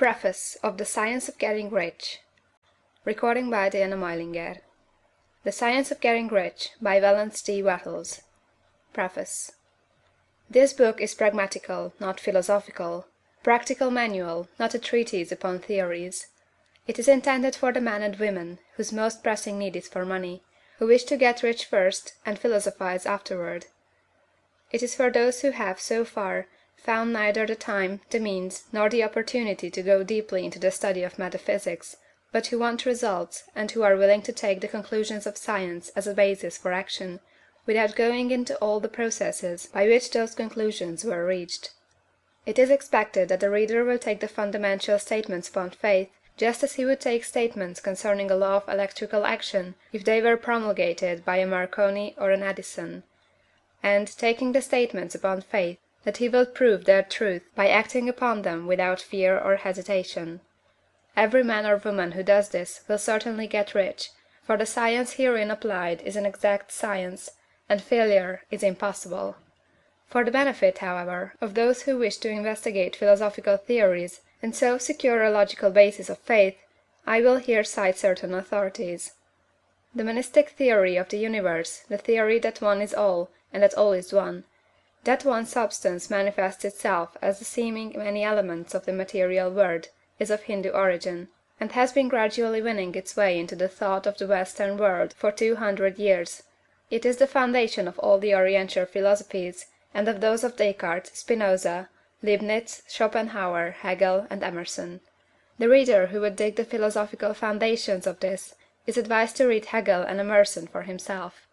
Preface of The Science of Getting Rich. Recording by Diana Meilinger. The Science of Getting Rich by Wallace D. Wattles. Preface. This book is pragmatical, not philosophical; practical manual, not a treatise upon theories. It is intended for the men and women whose most pressing need is for money, who wish to get rich first and philosophize afterward. It is for those who have, so far, found neither the time, the means, nor the opportunity to go deeply into the study of metaphysics, but who want results, and who are willing to take the conclusions of science as a basis for action, without going into all the processes by which those conclusions were reached. It is expected that the reader will take the fundamental statements upon faith, just as he would take statements concerning a law of electrical action if they were promulgated by a Marconi or an Edison; and, taking the statements upon faith, that he will prove their truth by acting upon them without fear or hesitation. Every man or woman who does this will certainly get rich, for the science herein applied is an exact science, and failure is impossible. For the benefit, however, of those who wish to investigate philosophical theories, and so secure a logical basis of faith, I will here cite certain authorities. The monistic theory of the universe, the theory that one is all, and that all is one, that one substance manifests itself as the seeming many elements of the material world, is of Hindu origin, and has been gradually winning its way into the thought of the Western world for 200 years. It is the foundation of all the Oriental philosophies, and of those of Descartes, Spinoza, Leibniz, Schopenhauer, Hegel, and Emerson. The reader who would dig the philosophical foundations of this is advised to read Hegel and Emerson for himself.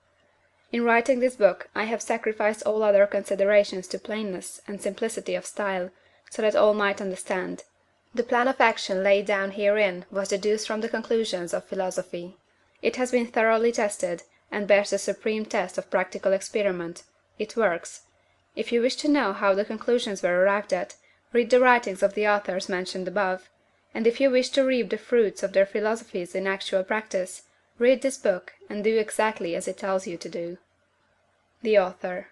In writing this book I have sacrificed all other considerations to plainness and simplicity of style, so that all might understand. The plan of action laid down herein was deduced from the conclusions of philosophy. It has been thoroughly tested, and bears the supreme test of practical experiment. It works. If you wish to know how the conclusions were arrived at, read the writings of the authors mentioned above; and if you wish to reap the fruits of their philosophies in actual practice, read this book, and do exactly as it tells you to do. The Author.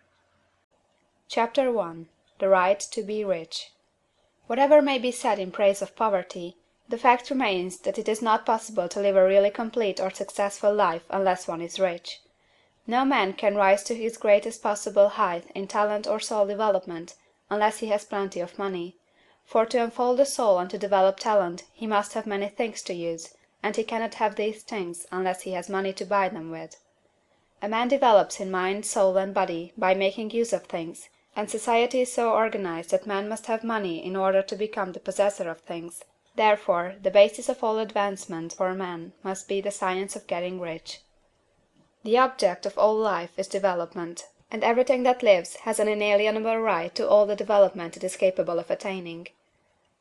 Chapter 1. The Right to be Rich. Whatever may be said in praise of poverty, the fact remains that it is not possible to live a really complete or successful life unless one is rich. No man can rise to his greatest possible height in talent or soul development unless he has plenty of money, for to unfold the soul and to develop talent he must have many things to use, and he cannot have these things unless he has money to buy them with. A man develops in mind, soul, and body by making use of things, and society is so organized that man must have money in order to become the possessor of things. Therefore, the basis of all advancement for man must be the science of getting rich. The object of all life is development, and everything that lives has an inalienable right to all the development it is capable of attaining.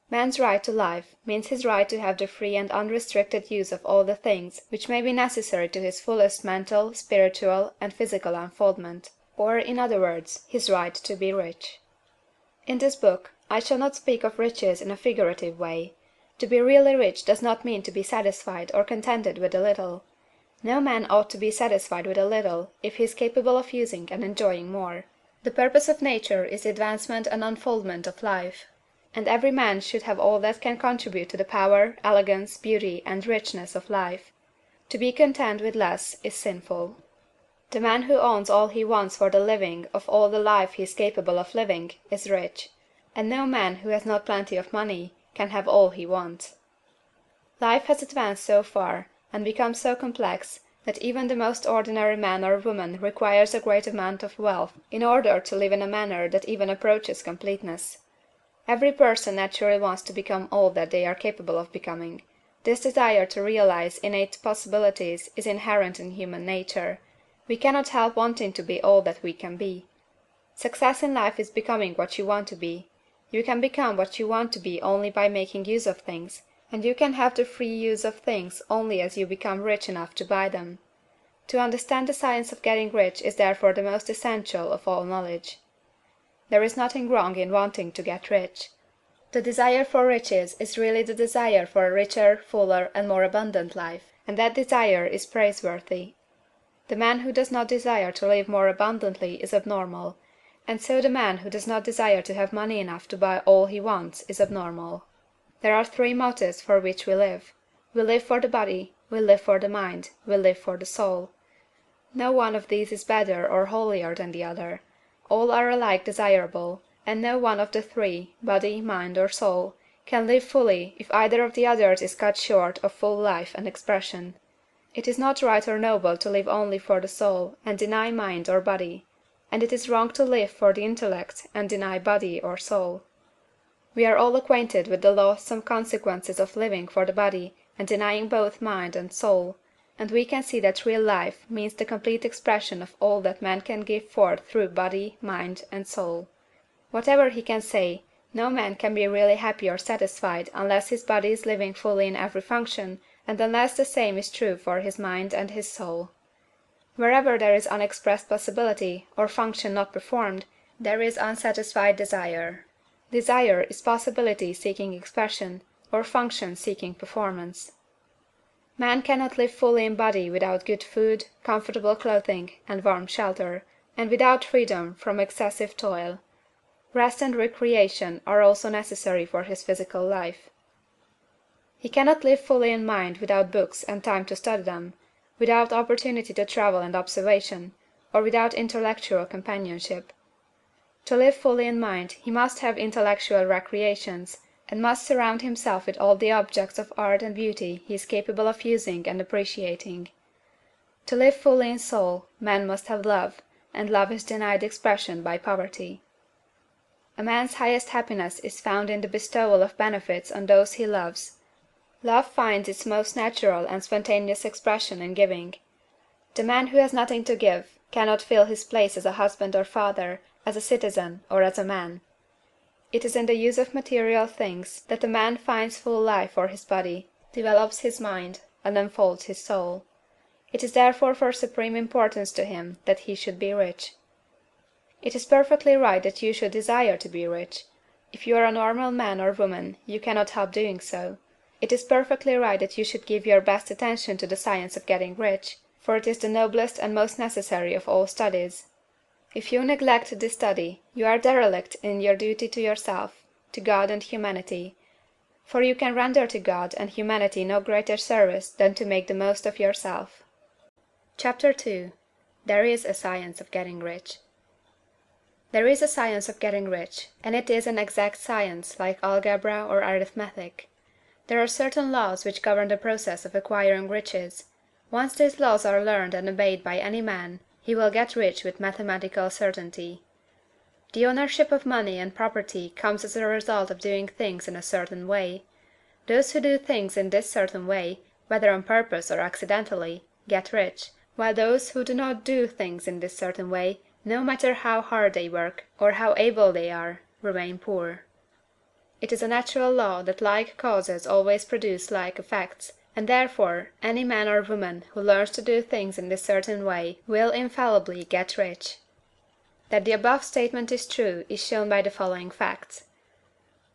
Man's right to life means his right to have the free and unrestricted use of all the things which may be necessary to his fullest mental, spiritual, and physical unfoldment, or, in other words, his right to be rich. In this book I shall not speak of riches in a figurative way. To be really rich does not mean to be satisfied or contented with a little. No man ought to be satisfied with a little if he is capable of using and enjoying more. The purpose of nature is the advancement and unfoldment of life, and every man should have all that can contribute to the power, elegance, beauty, and richness of life. To be content with less is sinful. The man who owns all he wants for the living of all the life he is capable of living is rich, and no man who has not plenty of money can have all he wants. Life has advanced so far, and become so complex, that even the most ordinary man or woman requires a great amount of wealth in order to live in a manner that even approaches completeness. Every person naturally wants to become all that they are capable of becoming. This desire to realize innate possibilities is inherent in human nature. We cannot help wanting to be all that we can be. Success in life is becoming what you want to be. You can become what you want to be only by making use of things, and you can have the free use of things only as you become rich enough to buy them. To understand the science of getting rich is therefore the most essential of all knowledge. There is nothing wrong in wanting to get rich. The desire for riches is really the desire for a richer, fuller, and more abundant life, and that desire is praiseworthy. The man who does not desire to live more abundantly is abnormal, and so the man who does not desire to have money enough to buy all he wants is abnormal. There are three motives for which we live. We live for the body, we live for the mind, we live for the soul. No one of these is better or holier than the other. All are alike desirable, and no one of the three, body, mind, or soul, can live fully if either of the others is cut short of full life and expression. It is not right or noble to live only for the soul and deny mind or body, and it is wrong to live for the intellect and deny body or soul. We are all acquainted with the loathsome consequences of living for the body and denying both mind and soul, and we can see that real life means the complete expression of all that man can give forth through body, mind, and soul. Whatever he can say, no man can be really happy or satisfied unless his body is living fully in every function, and unless the same is true for his mind and his soul. Wherever there is unexpressed possibility, or function not performed, there is unsatisfied desire. Desire is possibility seeking expression, or function seeking performance. Man cannot live fully in body without good food, comfortable clothing, and warm shelter, and without freedom from excessive toil. Rest and recreation are also necessary for his physical life. He cannot live fully in mind without books and time to study them, without opportunity to travel and observation, or without intellectual companionship. To live fully in mind he must have intellectual recreations, and must surround himself with all the objects of art and beauty he is capable of using and appreciating. To live fully in soul, man must have love, and love is denied expression by poverty. A man's highest happiness is found in the bestowal of benefits on those he loves. Love finds its most natural and spontaneous expression in giving. The man who has nothing to give cannot fill his place as a husband or father, as a citizen, or as a man. It is in the use of material things that a man finds full life for his body, develops his mind, and unfolds his soul. It is therefore for supreme importance to him that he should be rich. It is perfectly right that you should desire to be rich. If you are a normal man or woman, you cannot help doing so. It is perfectly right that you should give your best attention to the science of getting rich, for it is the noblest and most necessary of all studies. If you neglect this study, you are derelict in your duty to yourself, to God and humanity, for you can render to God and humanity no greater service than to make the most of yourself. Chapter 2. There is a Science of Getting Rich. There is a science of getting rich, and it is an exact science, like algebra or arithmetic. There are certain laws which govern the process of acquiring riches. Once these laws are learned and obeyed by any man, he will get rich with mathematical certainty. The ownership of money and property comes as a result of doing things in a certain way. Those who do things in this certain way, whether on purpose or accidentally, get rich, while those who do not do things in this certain way, no matter how hard they work, or how able they are, remain poor. It is a natural law that like causes always produce like effects, and therefore any man or woman who learns to do things in this certain way will infallibly get rich. That the above statement is true is shown by the following facts.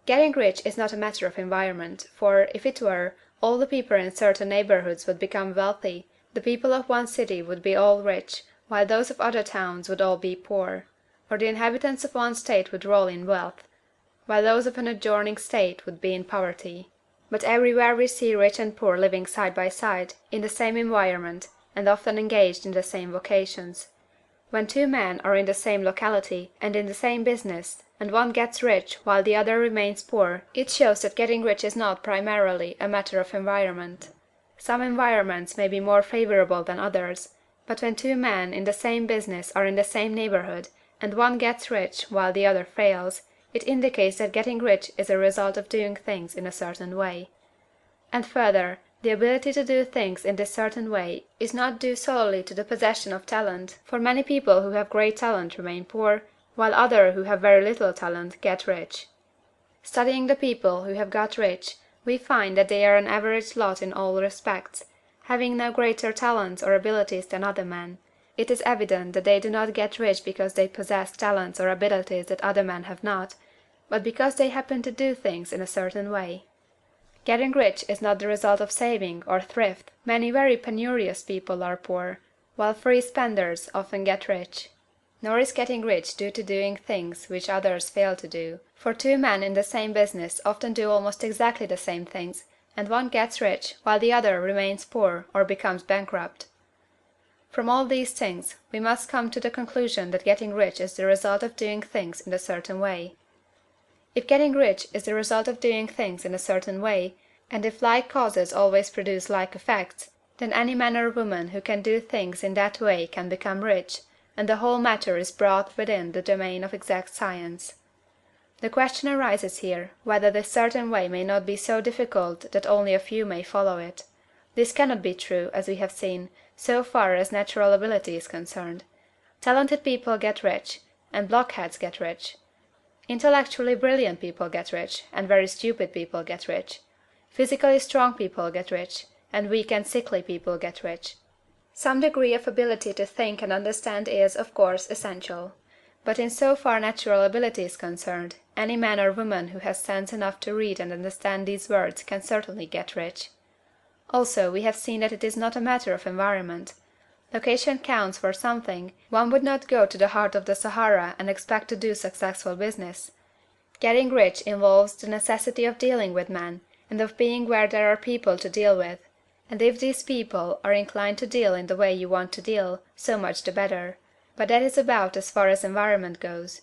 Getting rich is not a matter of environment, for, if it were, all the people in certain neighborhoods would become wealthy, the people of one city would be all rich, while those of other towns would all be poor, or the inhabitants of one state would roll in wealth, while those of an adjoining state would be in poverty. But everywhere we see rich and poor living side by side, in the same environment, and often engaged in the same vocations. When two men are in the same locality, and in the same business, and one gets rich while the other remains poor, it shows that getting rich is not primarily a matter of environment. Some environments may be more favorable than others, but when two men in the same business are in the same neighborhood, and one gets rich while the other fails, it indicates that getting rich is a result of doing things in a certain way. And further, the ability to do things in this certain way is not due solely to the possession of talent, for many people who have great talent remain poor, while others who have very little talent get rich. Studying the people who have got rich, we find that they are an average lot in all respects, having no greater talents or abilities than other men. It is evident that they do not get rich because they possess talents or abilities that other men have not, but because they happen to do things in a certain way. Getting rich is not the result of saving or thrift. Many very penurious people are poor, while free spenders often get rich. nor is getting rich due to doing things which others fail to do, for two men in the same business often do almost exactly the same things, and one gets rich while the other remains poor or becomes bankrupt. From all these things, we must come to the conclusion that getting rich is the result of doing things in a certain way. If getting rich is the result of doing things in a certain way, and if like causes always produce like effects, then any man or woman who can do things in that way can become rich, and the whole matter is brought within the domain of exact science. The question arises here, whether this certain way may not be so difficult that only a few may follow it. This cannot be true, as we have seen, so far as natural ability is concerned. Talented people get rich, and blockheads get rich. Intellectually brilliant people get rich, and very stupid people get rich. Physically strong people get rich, and weak and sickly people get rich. Some degree of ability to think and understand is, of course, essential. But in so far natural ability is concerned, any man or woman who has sense enough to read and understand these words can certainly get rich. Also, we have seen that it is not a matter of environment. Location counts for something. One would not go to the heart of the Sahara and expect to do successful business. Getting rich involves the necessity of dealing with men, and of being where there are people to deal with. And if these people are inclined to deal in the way you want to deal, so much the better. But that is about as far as environment goes.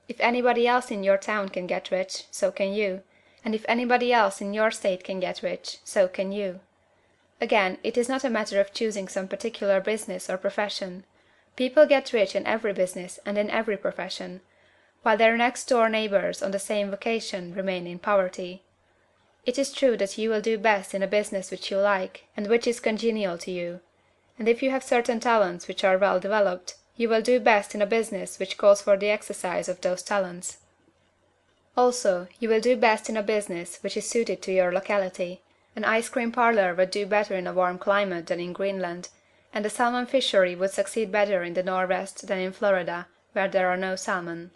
If anybody else in your town can get rich, so can you. And if anybody else in your state can get rich, so can you. Again, it is not a matter of choosing some particular business or profession. People get rich in every business and in every profession, while their next-door neighbors on the same vocation remain in poverty. It is true that you will do best in a business which you like, and which is congenial to you. And if you have certain talents which are well developed, you will do best in a business which calls for the exercise of those talents. Also, you will do best in a business which is suited to your locality. An ice cream parlor would do better in a warm climate than in Greenland, and a salmon fishery would succeed better in the Northwest than in Florida, where there are no salmon.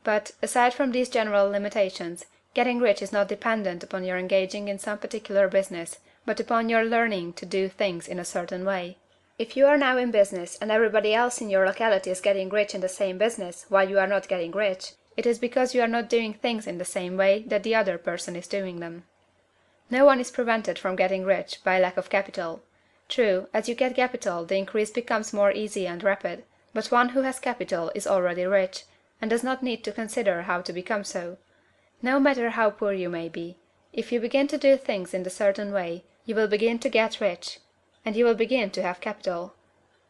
But, aside from these general limitations, getting rich is not dependent upon your engaging in some particular business, but upon your learning to do things in a certain way. If you are now in business and everybody else in your locality is getting rich in the same business while you are not getting rich, it is because you are not doing things in the same way that the other person is doing them. No one is prevented from getting rich by lack of capital. True, as you get capital the increase becomes more easy and rapid, but one who has capital is already rich, and does not need to consider how to become so. No matter how poor you may be, if you begin to do things in a certain way, you will begin to get rich, and you will begin to have capital.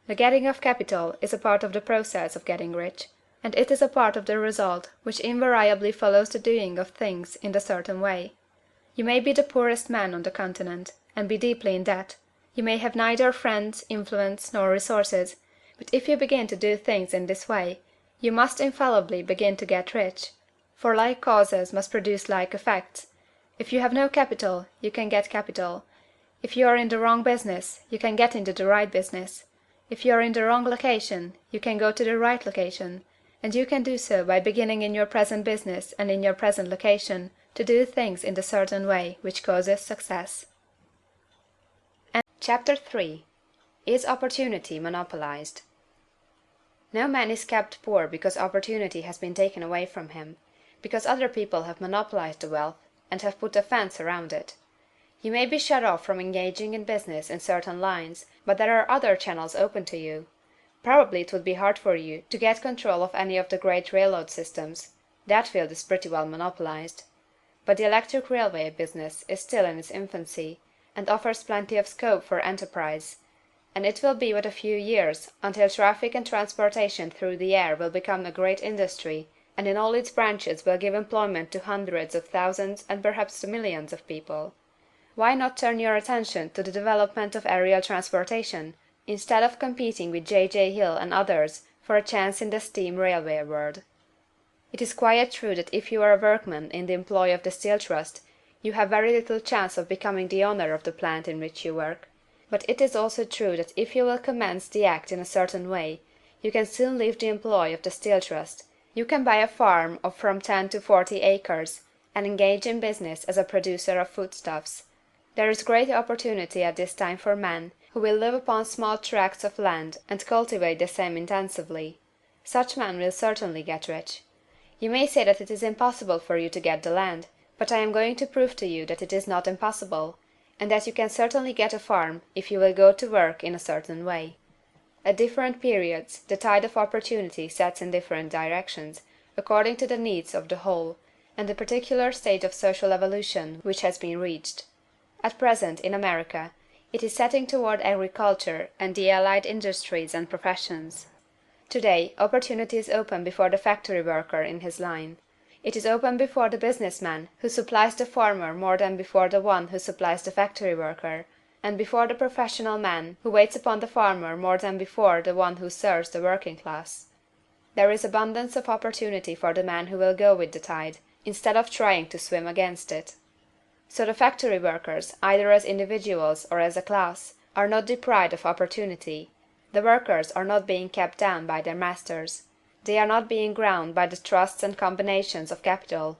The getting of capital is a part of the process of getting rich, and it is a part of the result which invariably follows the doing of things in a certain way. You may be the poorest man on the continent, and be deeply in debt. You may have neither friends, influence, nor resources, but if you begin to do things in this way, you must infallibly begin to get rich, for like causes must produce like effects. If you have no capital, you can get capital. If you are in the wrong business, you can get into the right business. If you are in the wrong location, you can go to the right location, and you can do so by beginning in your present business and in your present location to do things in the certain way which causes success. Chapter 3. Is Opportunity Monopolized? No man is kept poor because opportunity has been taken away from him, because other people have monopolized the wealth, and have put a fence around it. You may be shut off from engaging in business in certain lines, but there are other channels open to you. Probably it would be hard for you to get control of any of the great railroad systems. That field is pretty well monopolized. But the electric railway business is still in its infancy, and offers plenty of scope for enterprise, and it will be but a few years until traffic and transportation through the air will become a great industry, and in all its branches will give employment to hundreds of thousands and perhaps to millions of people. Why not turn your attention to the development of aerial transportation, instead of competing with J. Hill and others for a chance in the steam railway world? It is quite true that if you are a workman in the employ of the Steel Trust, you have very little chance of becoming the owner of the plant in which you work. But it is also true that if you will commence the act in a certain way, you can soon leave the employ of the Steel Trust. You can buy a farm of from 10 to 40 acres, and engage in business as a producer of foodstuffs. There is great opportunity at this time for men who will live upon small tracts of land and cultivate the same intensively. Such men will certainly get rich. You may say that it is impossible for you to get the land, but I am going to prove to you that it is not impossible, and that you can certainly get a farm if you will go to work in a certain way. At different periods the tide of opportunity sets in different directions, according to the needs of the whole, and the particular stage of social evolution which has been reached. At present, in America, it is setting toward agriculture and the allied industries and professions. Today, opportunity is open before the factory worker in his line. It is open before the business man who supplies the farmer more than before the one who supplies the factory worker, and before the professional man who waits upon the farmer more than before the one who serves the working class. There is abundance of opportunity for the man who will go with the tide, instead of trying to swim against it. So the factory workers, either as individuals or as a class, are not deprived of opportunity. The workers are not being kept down by their masters. They are not being ground by the trusts and combinations of capital.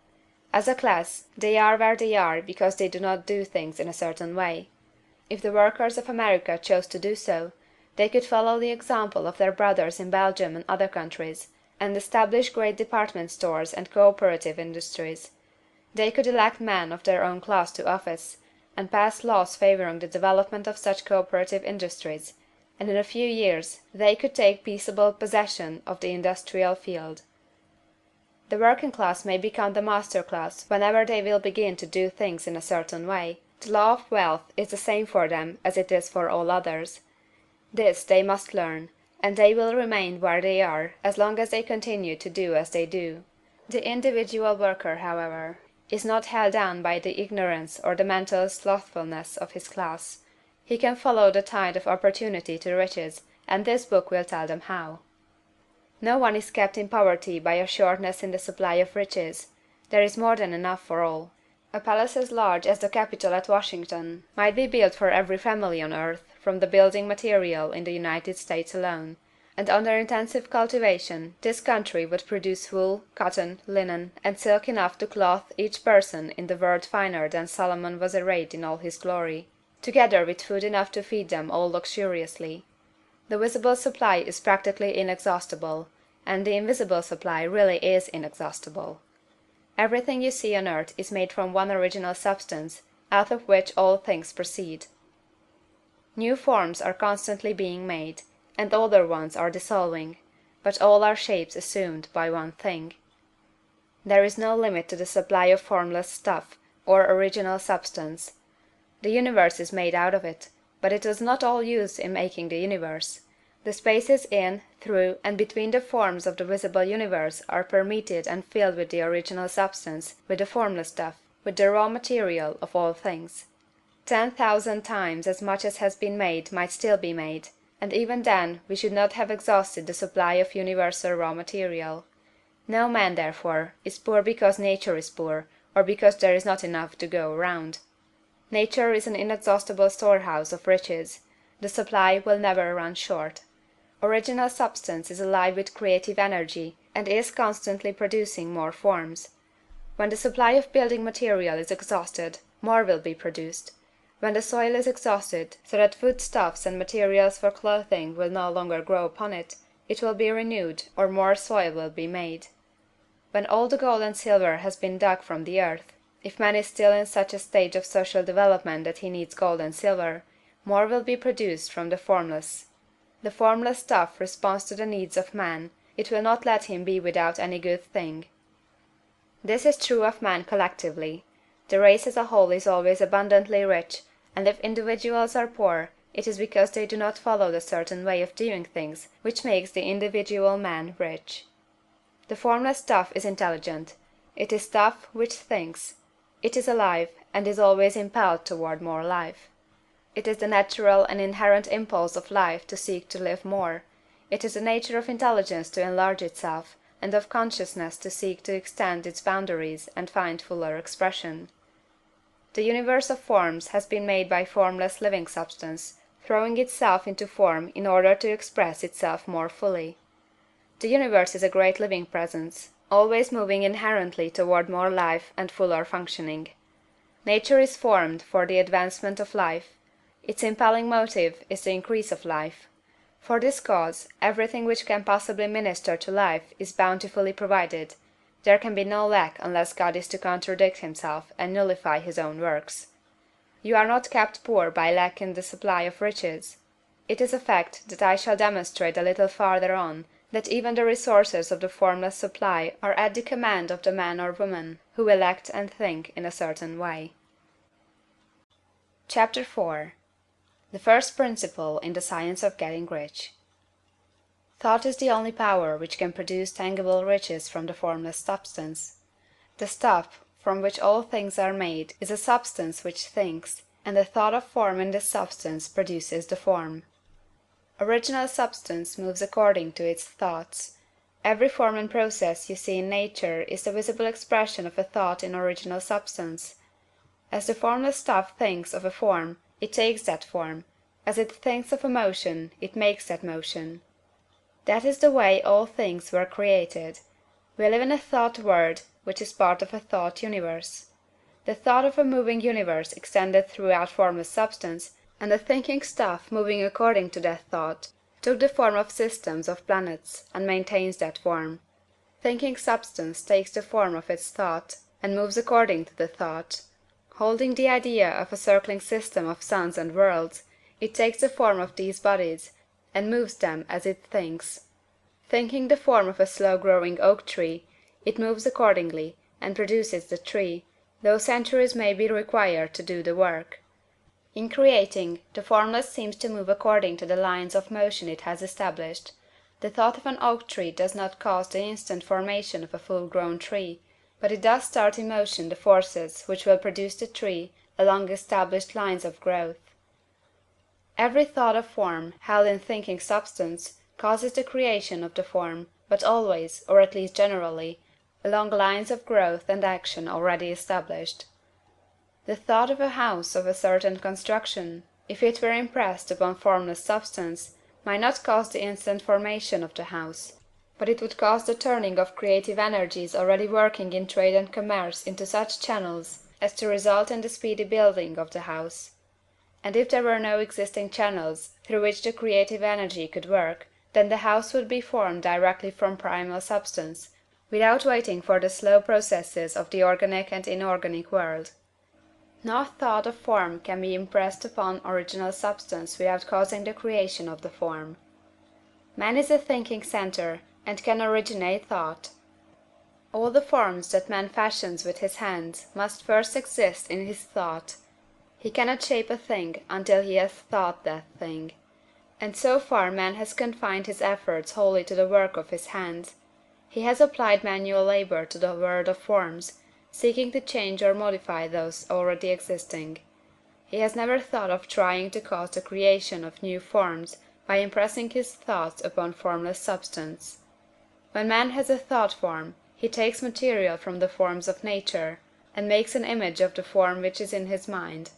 As a class, they are where they are because they do not do things in a certain way. If the workers of America chose to do so, they could follow the example of their brothers in Belgium and other countries, and establish great department stores and cooperative industries. They could elect men of their own class to office, and pass laws favoring the development of such cooperative industries, and in a few years they could take peaceable possession of the industrial field. The working class may become the master class whenever they will begin to do things in a certain way. The law of wealth is the same for them as it is for all others. This they must learn, and they will remain where they are as long as they continue to do as they do. The individual worker, however, is not held down by the ignorance or the mental slothfulness of his class. He can follow the tide of opportunity to riches, and this book will tell them how. No one is kept in poverty by a shortness in the supply of riches. There is more than enough for all. A palace as large as the Capitol at Washington might be built for every family on earth from the building material in the United States alone, and under intensive cultivation this country would produce wool, cotton, linen, and silk enough to clothe each person in the world finer than Solomon was arrayed in all his glory, together with food enough to feed them all luxuriously. The visible supply is practically inexhaustible, and the invisible supply really is inexhaustible. Everything you see on earth is made from one original substance, out of which all things proceed. New forms are constantly being made, and older ones are dissolving, but all are shapes assumed by one thing. There is no limit to the supply of formless stuff, or original substance. The universe is made out of it, but it was not all used in making the universe. The spaces in, through, and between the forms of the visible universe are permeated and filled with the original substance, with the formless stuff, with the raw material of all things. 10,000 times as much as has been made might still be made, and even then we should not have exhausted the supply of universal raw material. No man, therefore, is poor because nature is poor, or because there is not enough to go around. Nature is an inexhaustible storehouse of riches. The supply will never run short. Original substance is alive with creative energy, and is constantly producing more forms. When the supply of building material is exhausted, more will be produced. When the soil is exhausted, so that foodstuffs and materials for clothing will no longer grow upon it, it will be renewed, or more soil will be made. When all the gold and silver has been dug from the earth, if man is still in such a stage of social development that he needs gold and silver, more will be produced from the formless. The formless stuff responds to the needs of man, it will not let him be without any good thing. This is true of man collectively. The race as a whole is always abundantly rich, and if individuals are poor, it is because they do not follow the certain way of doing things which makes the individual man rich. The formless stuff is intelligent. It is stuff which thinks. It is alive, and is always impelled toward more life. It is the natural and inherent impulse of life to seek to live more. It is the nature of intelligence to enlarge itself, and of consciousness to seek to extend its boundaries and find fuller expression. The universe of forms has been made by formless living substance, throwing itself into form in order to express itself more fully. The universe is a great living presence, always moving inherently toward more life and fuller functioning. Nature is formed for the advancement of life. Its impelling motive is the increase of life. For this cause, everything which can possibly minister to life is bountifully provided; there can be no lack unless God is to contradict himself and nullify his own works. You are not kept poor by lack in the supply of riches. It is a fact that I shall demonstrate a little farther on, that even the resources of the formless supply are at the command of the man or woman who will act and think in a certain way. Chapter 4. The first principle in the science of getting rich. Thought is the only power which can produce tangible riches from the formless substance. The stuff from which all things are made is a substance which thinks, and the thought of form in this substance produces the form. Original substance moves according to its thoughts. Every form and process you see in nature is the visible expression of a thought in original substance. As the formless stuff thinks of a form, it takes that form; as it thinks of a motion, it makes that motion. That is the way all things were created. We live in a thought world, which is part of a thought universe. The thought of a moving universe extended throughout formless substance, and the thinking stuff moving according to that thought took the form of systems of planets, and maintains that form. Thinking substance takes the form of its thought, and moves according to the thought. Holding the idea of a circling system of suns and worlds, it takes the form of these bodies, and moves them as it thinks. Thinking the form of a slow-growing oak tree, it moves accordingly, and produces the tree, though centuries may be required to do the work. In creating, the formless seems to move according to the lines of motion it has established. The thought of an oak tree does not cause the instant formation of a full-grown tree, but it does start in motion the forces which will produce the tree along established lines of growth. Every thought of form, held in thinking substance, causes the creation of the form, but always, or at least generally, along lines of growth and action already established. The thought of a house of a certain construction, if it were impressed upon formless substance, might not cause the instant formation of the house, but it would cause the turning of creative energies already working in trade and commerce into such channels as to result in the speedy building of the house. And if there were no existing channels through which the creative energy could work, then the house would be formed directly from primal substance, without waiting for the slow processes of the organic and inorganic world. No thought of form can be impressed upon original substance without causing the creation of the form. Man is a thinking centre, and can originate thought. All the forms that man fashions with his hands must first exist in his thought. He cannot shape a thing until he has thought that thing. And so far man has confined his efforts wholly to the work of his hands. He has applied manual labor to the world of forms, seeking to change or modify those already existing. He has never thought of trying to cause the creation of new forms by impressing his thoughts upon formless substance. When man has a thought form, he takes material from the forms of nature, and makes an image of the form which is in his mind.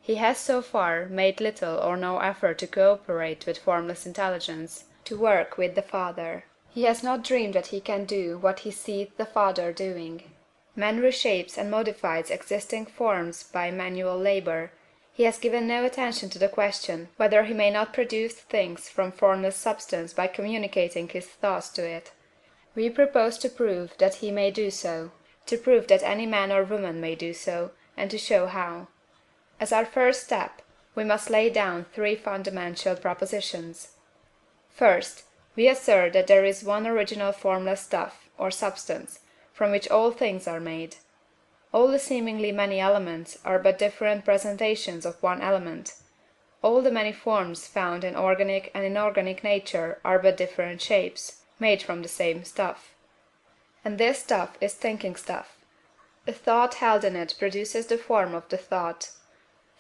He has so far made little or no effort to cooperate with formless intelligence, to work with the Father. He has not dreamed that he can do what he seeth the Father doing. Man reshapes and modifies existing forms by manual labor. He has given no attention to the question whether he may not produce things from formless substance by communicating his thoughts to it. We propose to prove that he may do so, to prove that any man or woman may do so, and to show how. As our first step, we must lay down three fundamental propositions. First, we assert that there is one original formless stuff, or substance, from which all things are made. All the seemingly many elements are but different presentations of one element. All the many forms found in organic and inorganic nature are but different shapes, made from the same stuff. And this stuff is thinking stuff. A thought held in it produces the form of the thought.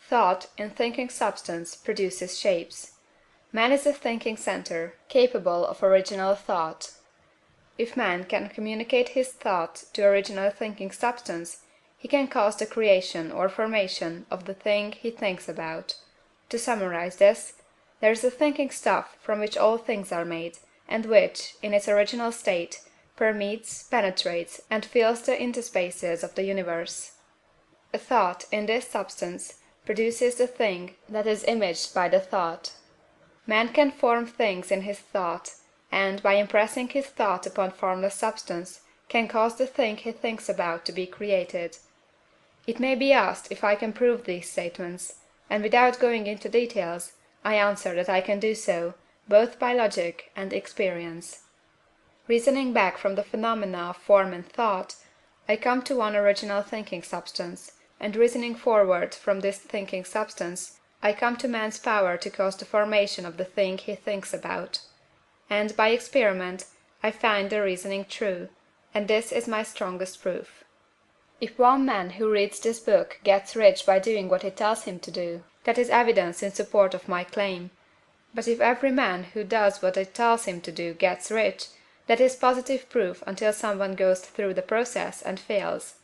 Thought, in thinking substance, produces shapes. Man is a thinking centre, capable of original thought. If man can communicate his thought to original thinking substance, he can cause the creation or formation of the thing he thinks about. To summarize this, there is a thinking stuff from which all things are made, and which, in its original state, permeates, penetrates, and fills the interspaces of the universe. A thought, in this substance, produces the thing that is imaged by the thought. Man can form things in his thought, and, by impressing his thought upon formless substance, can cause the thing he thinks about to be created. It may be asked if I can prove these statements, and without going into details, I answer that I can do so, both by logic and experience. Reasoning back from the phenomena of form and thought, I come to one original thinking substance, and reasoning forward from this thinking substance, I come to man's power to cause the formation of the thing he thinks about. And, by experiment, I find the reasoning true, and this is my strongest proof. If one man who reads this book gets rich by doing what it tells him to do, that is evidence in support of my claim. But if every man who does what it tells him to do gets rich, that is positive proof until someone goes through the process and fails.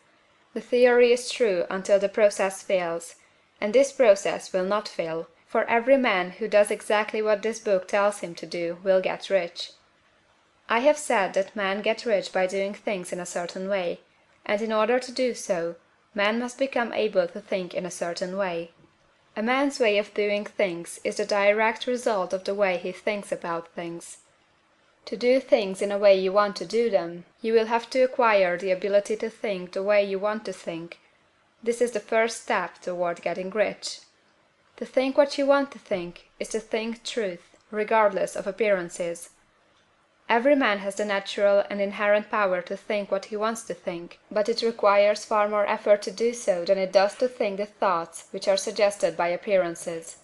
The theory is true until the process fails, and this process will not fail, for every man who does exactly what this book tells him to do will get rich. I have said that men get rich by doing things in a certain way, and in order to do so, man must become able to think in a certain way. A man's way of doing things is the direct result of the way he thinks about things. To do things in a way you want to do them, you will have to acquire the ability to think the way you want to think. This is the first step toward getting rich. To think what you want to think is to think truth, regardless of appearances. Every man has the natural and inherent power to think what he wants to think, but it requires far more effort to do so than it does to think the thoughts which are suggested by appearances.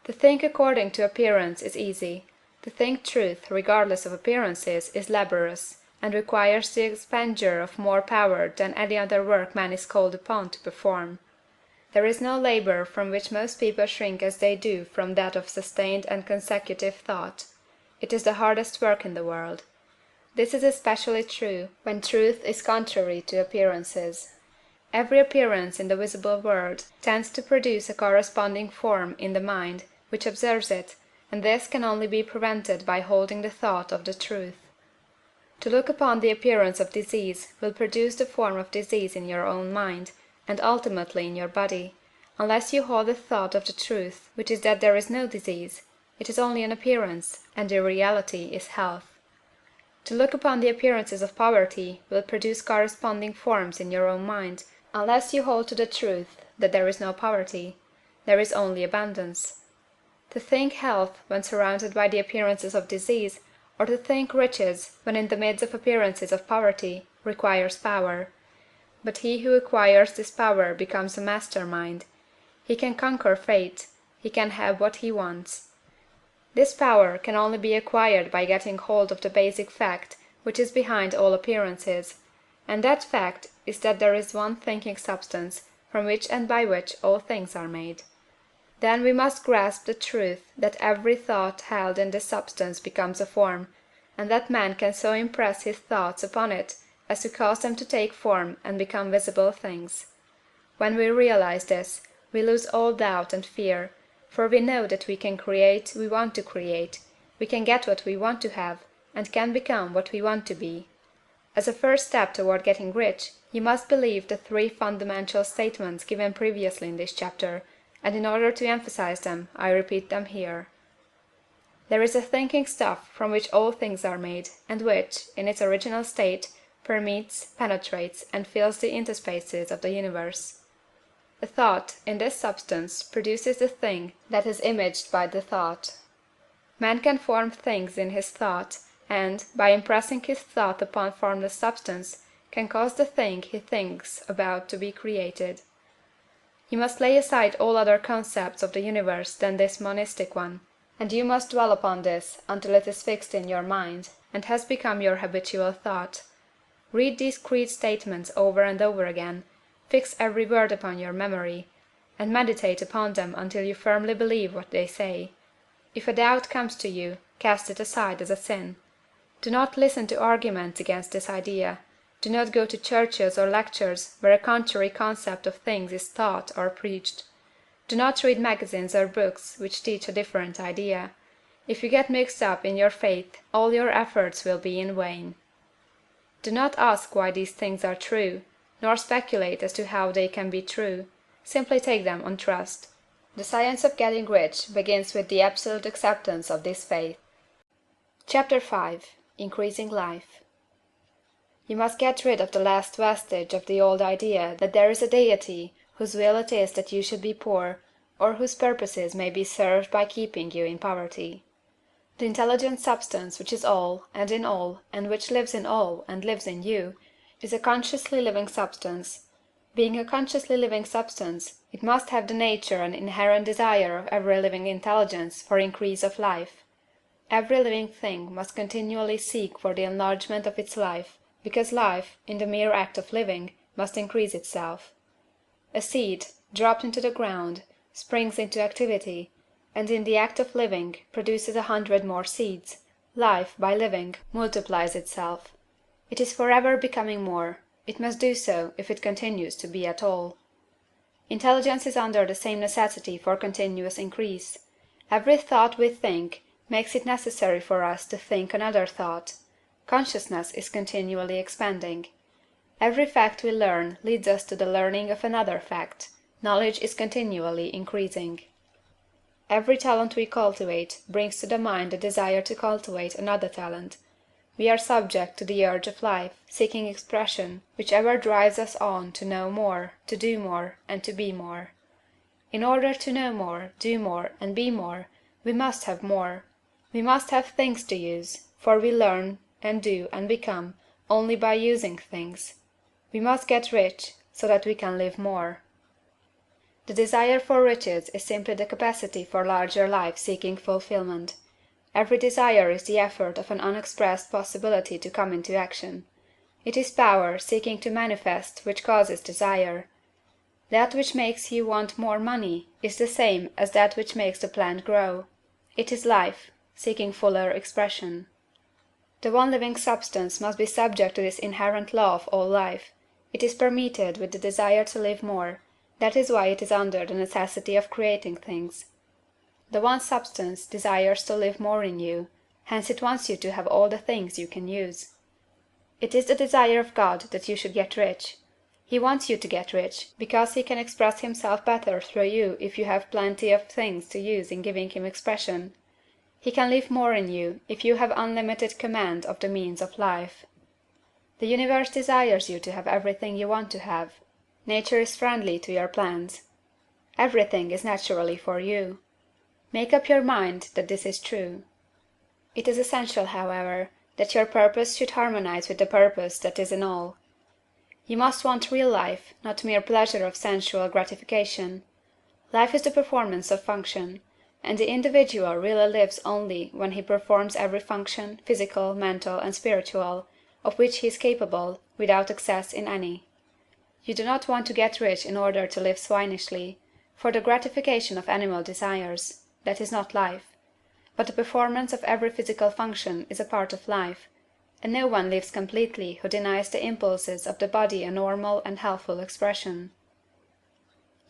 To think according to appearance is easy. To think truth, regardless of appearances, is laborious, and requires the expenditure of more power than any other work man is called upon to perform. There is no labor from which most people shrink as they do from that of sustained and consecutive thought. It is the hardest work in the world. This is especially true when truth is contrary to appearances. Every appearance in the visible world tends to produce a corresponding form in the mind which observes it, and this can only be prevented by holding the thought of the truth. To look upon the appearance of disease will produce the form of disease in your own mind, and ultimately in your body, unless you hold the thought of the truth, which is that there is no disease. It is only an appearance, and the reality is health. To look upon the appearances of poverty will produce corresponding forms in your own mind, unless you hold to the truth that there is no poverty, there is only abundance. To think health when surrounded by the appearances of disease, or to think riches when in the midst of appearances of poverty, requires power. But he who acquires this power becomes a master mind. He can conquer fate, he can have what he wants. This power can only be acquired by getting hold of the basic fact which is behind all appearances, and that fact is that there is one thinking substance from which and by which all things are made. Then we must grasp the truth that every thought held in this substance becomes a form, and that man can so impress his thoughts upon it as to cause them to take form and become visible things. When we realize this, we lose all doubt and fear, for we know that we can create we want to create, we can get what we want to have, and can become what we want to be. As a first step toward getting rich, you must believe the three fundamental statements given previously in this chapter, and in order to emphasize them, I repeat them here. There is a thinking stuff from which all things are made, and which, in its original state, permeates, penetrates, and fills the interspaces of the universe. A thought, in this substance, produces the thing that is imaged by the thought. Man can form things in his thought, and, by impressing his thought upon formless substance, can cause the thing he thinks about to be created. You must lay aside all other concepts of the universe than this monistic one, and you must dwell upon this until it is fixed in your mind, and has become your habitual thought. Read these creed statements over and over again, fix every word upon your memory, and meditate upon them until you firmly believe what they say. If a doubt comes to you, cast it aside as a sin. Do not listen to arguments against this idea. Do not go to churches or lectures where a contrary concept of things is taught or preached. Do not read magazines or books which teach a different idea. If you get mixed up in your faith, all your efforts will be in vain. Do not ask why these things are true, nor speculate as to how they can be true. Simply take them on trust. The science of getting rich begins with the absolute acceptance of this faith. Chapter V. Increasing Life. You must get rid of the last vestige of the old idea that there is a Deity whose will it is that you should be poor, or whose purposes may be served by keeping you in poverty. The intelligent substance which is all, and in all, and which lives in all, and lives in you, is a consciously living substance. Being a consciously living substance, it must have the nature and inherent desire of every living intelligence for increase of life. Every living thing must continually seek for the enlargement of its life, because life, in the mere act of living, must increase itself. A seed, dropped into the ground, springs into activity, and in the act of living produces 100 more seeds. Life, by living, multiplies itself. It is forever becoming more. It must do so if it continues to be at all. Intelligence is under the same necessity for continuous increase. Every thought we think makes it necessary for us to think another thought. Consciousness is continually expanding. Every fact we learn leads us to the learning of another fact. Knowledge is continually increasing. Every talent we cultivate brings to the mind the desire to cultivate another talent. We are subject to the urge of life, seeking expression, which ever drives us on to know more, to do more, and to be more. In order to know more, do more, and be more, we must have more. We must have things to use, for we learn, and do, and become, only by using things. We must get rich, so that we can live more. The desire for riches is simply the capacity for larger life seeking fulfillment. Every desire is the effort of an unexpressed possibility to come into action. It is power seeking to manifest which causes desire. That which makes you want more money is the same as that which makes the plant grow. It is life, seeking fuller expression. The one living substance must be subject to this inherent law of all life. It is permeated with the desire to live more. That is why it is under the necessity of creating things. The one substance desires to live more in you, hence it wants you to have all the things you can use. It is the desire of God that you should get rich. He wants you to get rich, because he can express himself better through you if you have plenty of things to use in giving him expression. He can live more in you if you have unlimited command of the means of life. The universe desires you to have everything you want to have. Nature is friendly to your plans. Everything is naturally for you. Make up your mind that this is true. It is essential, however, that your purpose should harmonize with the purpose that is in all. You must want real life, not mere pleasure of sensual gratification. Life is the performance of function, and the individual really lives only when he performs every function, physical, mental, and spiritual, of which he is capable, without excess in any. You do not want to get rich in order to live swinishly, for the gratification of animal desires. That is not life. But the performance of every physical function is a part of life, and no one lives completely who denies the impulses of the body a normal and healthful expression.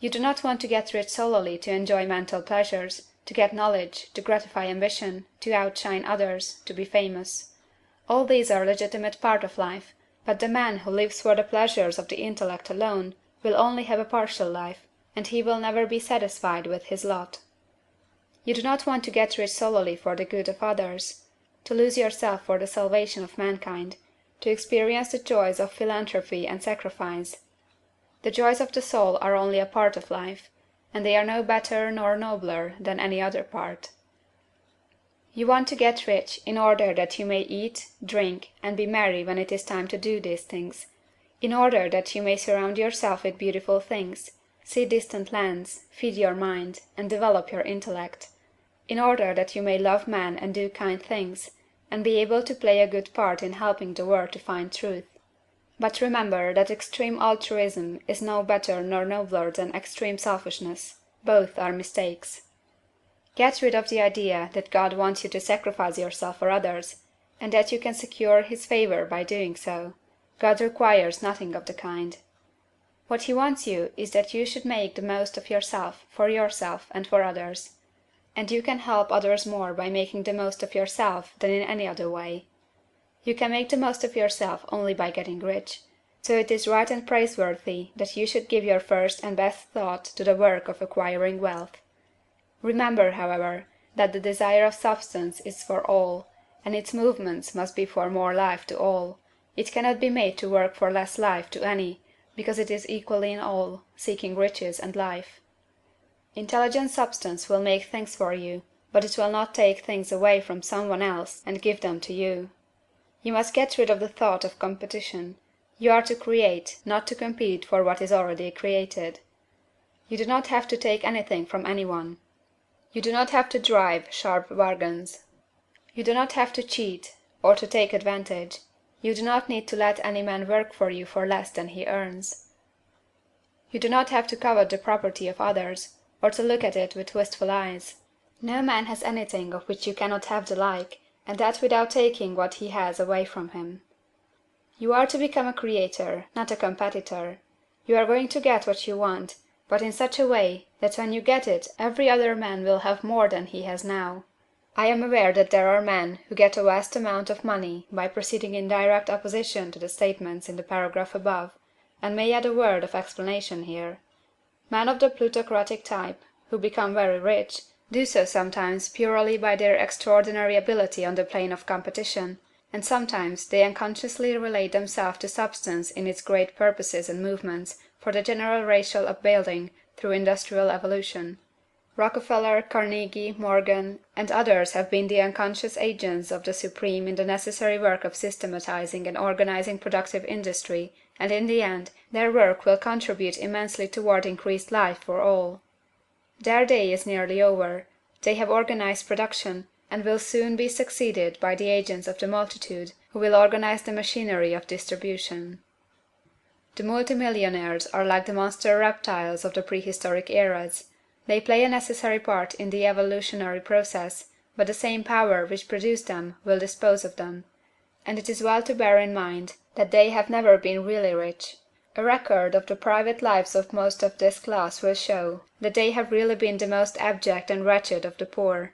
You do not want to get rich solely to enjoy mental pleasures, to get knowledge, to gratify ambition, to outshine others, to be famous. All these are legitimate part of life, but the man who lives for the pleasures of the intellect alone will only have a partial life, and he will never be satisfied with his lot. You do not want to get rich solely for the good of others, to lose yourself for the salvation of mankind, to experience the joys of philanthropy and sacrifice. The joys of the soul are only a part of life, and they are no better nor nobler than any other part. You want to get rich in order that you may eat, drink, and be merry when it is time to do these things, in order that you may surround yourself with beautiful things, see distant lands, feed your mind, and develop your intellect, in order that you may love man and do kind things, and be able to play a good part in helping the world to find truth. But remember that extreme altruism is no better nor nobler than extreme selfishness. Both are mistakes. Get rid of the idea that God wants you to sacrifice yourself for others, and that you can secure his favor by doing so. God requires nothing of the kind. What he wants you is that you should make the most of yourself, for yourself, and for others. And you can help others more by making the most of yourself than in any other way. You can make the most of yourself only by getting rich, so it is right and praiseworthy that you should give your first and best thought to the work of acquiring wealth. Remember, however, that the desire of substance is for all, and its movements must be for more life to all. It cannot be made to work for less life to any, because it is equally in all, seeking riches and life. Intelligent substance will make things for you, but it will not take things away from some one else and give them to you. You must get rid of the thought of competition. You are to create, not to compete for what is already created. You do not have to take anything from anyone. You do not have to drive sharp bargains. You do not have to cheat, or to take advantage. You do not need to let any man work for you for less than he earns. You do not have to covet the property of others, or to look at it with wistful eyes. No man has anything of which you cannot have the like, and that without taking what he has away from him. You are to become a creator, not a competitor. You are going to get what you want, but in such a way that when you get it every other man will have more than he has now. I am aware that there are men who get a vast amount of money by proceeding in direct opposition to the statements in the paragraph above, and may add a word of explanation here. Men of the plutocratic type, who become very rich, do so sometimes purely by their extraordinary ability on the plane of competition, and sometimes they unconsciously relate themselves to substance in its great purposes and movements for the general racial upbuilding through industrial evolution. Rockefeller, Carnegie, Morgan, and others have been the unconscious agents of the supreme in the necessary work of systematizing and organizing productive industry, and in the end their work will contribute immensely toward increased life for all. Their day is nearly over. They have organized production, and will soon be succeeded by the agents of the multitude who will organize the machinery of distribution. The multimillionaires are like the monster reptiles of the prehistoric eras. They play a necessary part in the evolutionary process, but the same power which produced them will dispose of them. And it is well to bear in mind that they have never been really rich. A record of the private lives of most of this class will show that they have really been the most abject and wretched of the poor.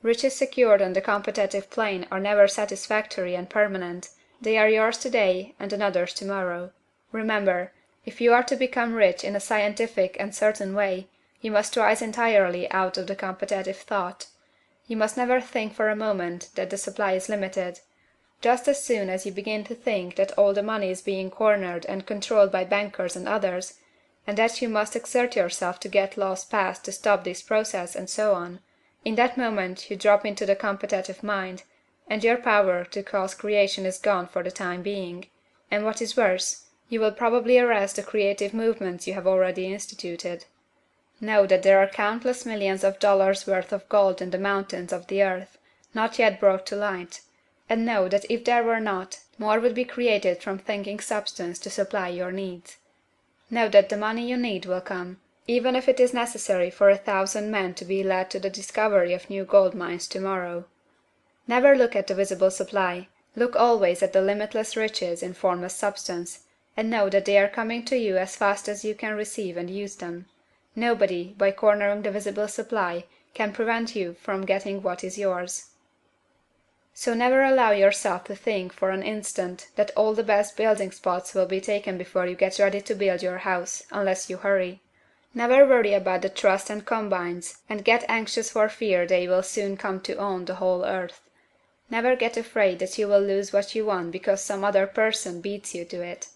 Riches secured on the competitive plane are never satisfactory and permanent. They are yours today and another's tomorrow. Remember, if you are to become rich in a scientific and certain way, you must rise entirely out of the competitive thought. You must never think for a moment that the supply is limited. Just as soon as you begin to think that all the money is being cornered and controlled by bankers and others, and that you must exert yourself to get laws passed to stop this process and so on, in that moment you drop into the competitive mind, and your power to cause creation is gone for the time being, and what is worse, you will probably arrest the creative movements you have already instituted. Know that there are countless millions of dollars worth of gold in the mountains of the earth, not yet brought to light, and know that if there were not, more would be created from thinking substance to supply your needs. Know that the money you need will come, even if it is necessary for 1,000 men to be led to the discovery of new gold mines tomorrow. Never look at the visible supply, look always at the limitless riches in formless substance, and know that they are coming to you as fast as you can receive and use them. Nobody, by cornering the visible supply, can prevent you from getting what is yours. So never allow yourself to think for an instant that all the best building spots will be taken before you get ready to build your house, unless you hurry. Never worry about the trusts and combines, and get anxious for fear they will soon come to own the whole earth. Never get afraid that you will lose what you want because some other person beats you to it.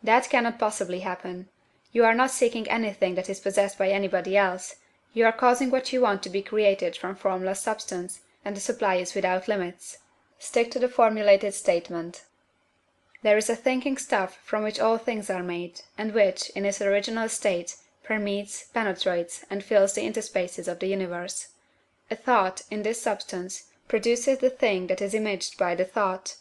That cannot possibly happen. You are not seeking anything that is possessed by anybody else. You are causing what you want to be created from formless substance, and the supply is without limits. Stick to the formulated statement. There is a thinking stuff from which all things are made, and which, in its original state, permeates, penetrates, and fills the interspaces of the universe. A thought, in this substance, produces the thing that is imaged by the thought.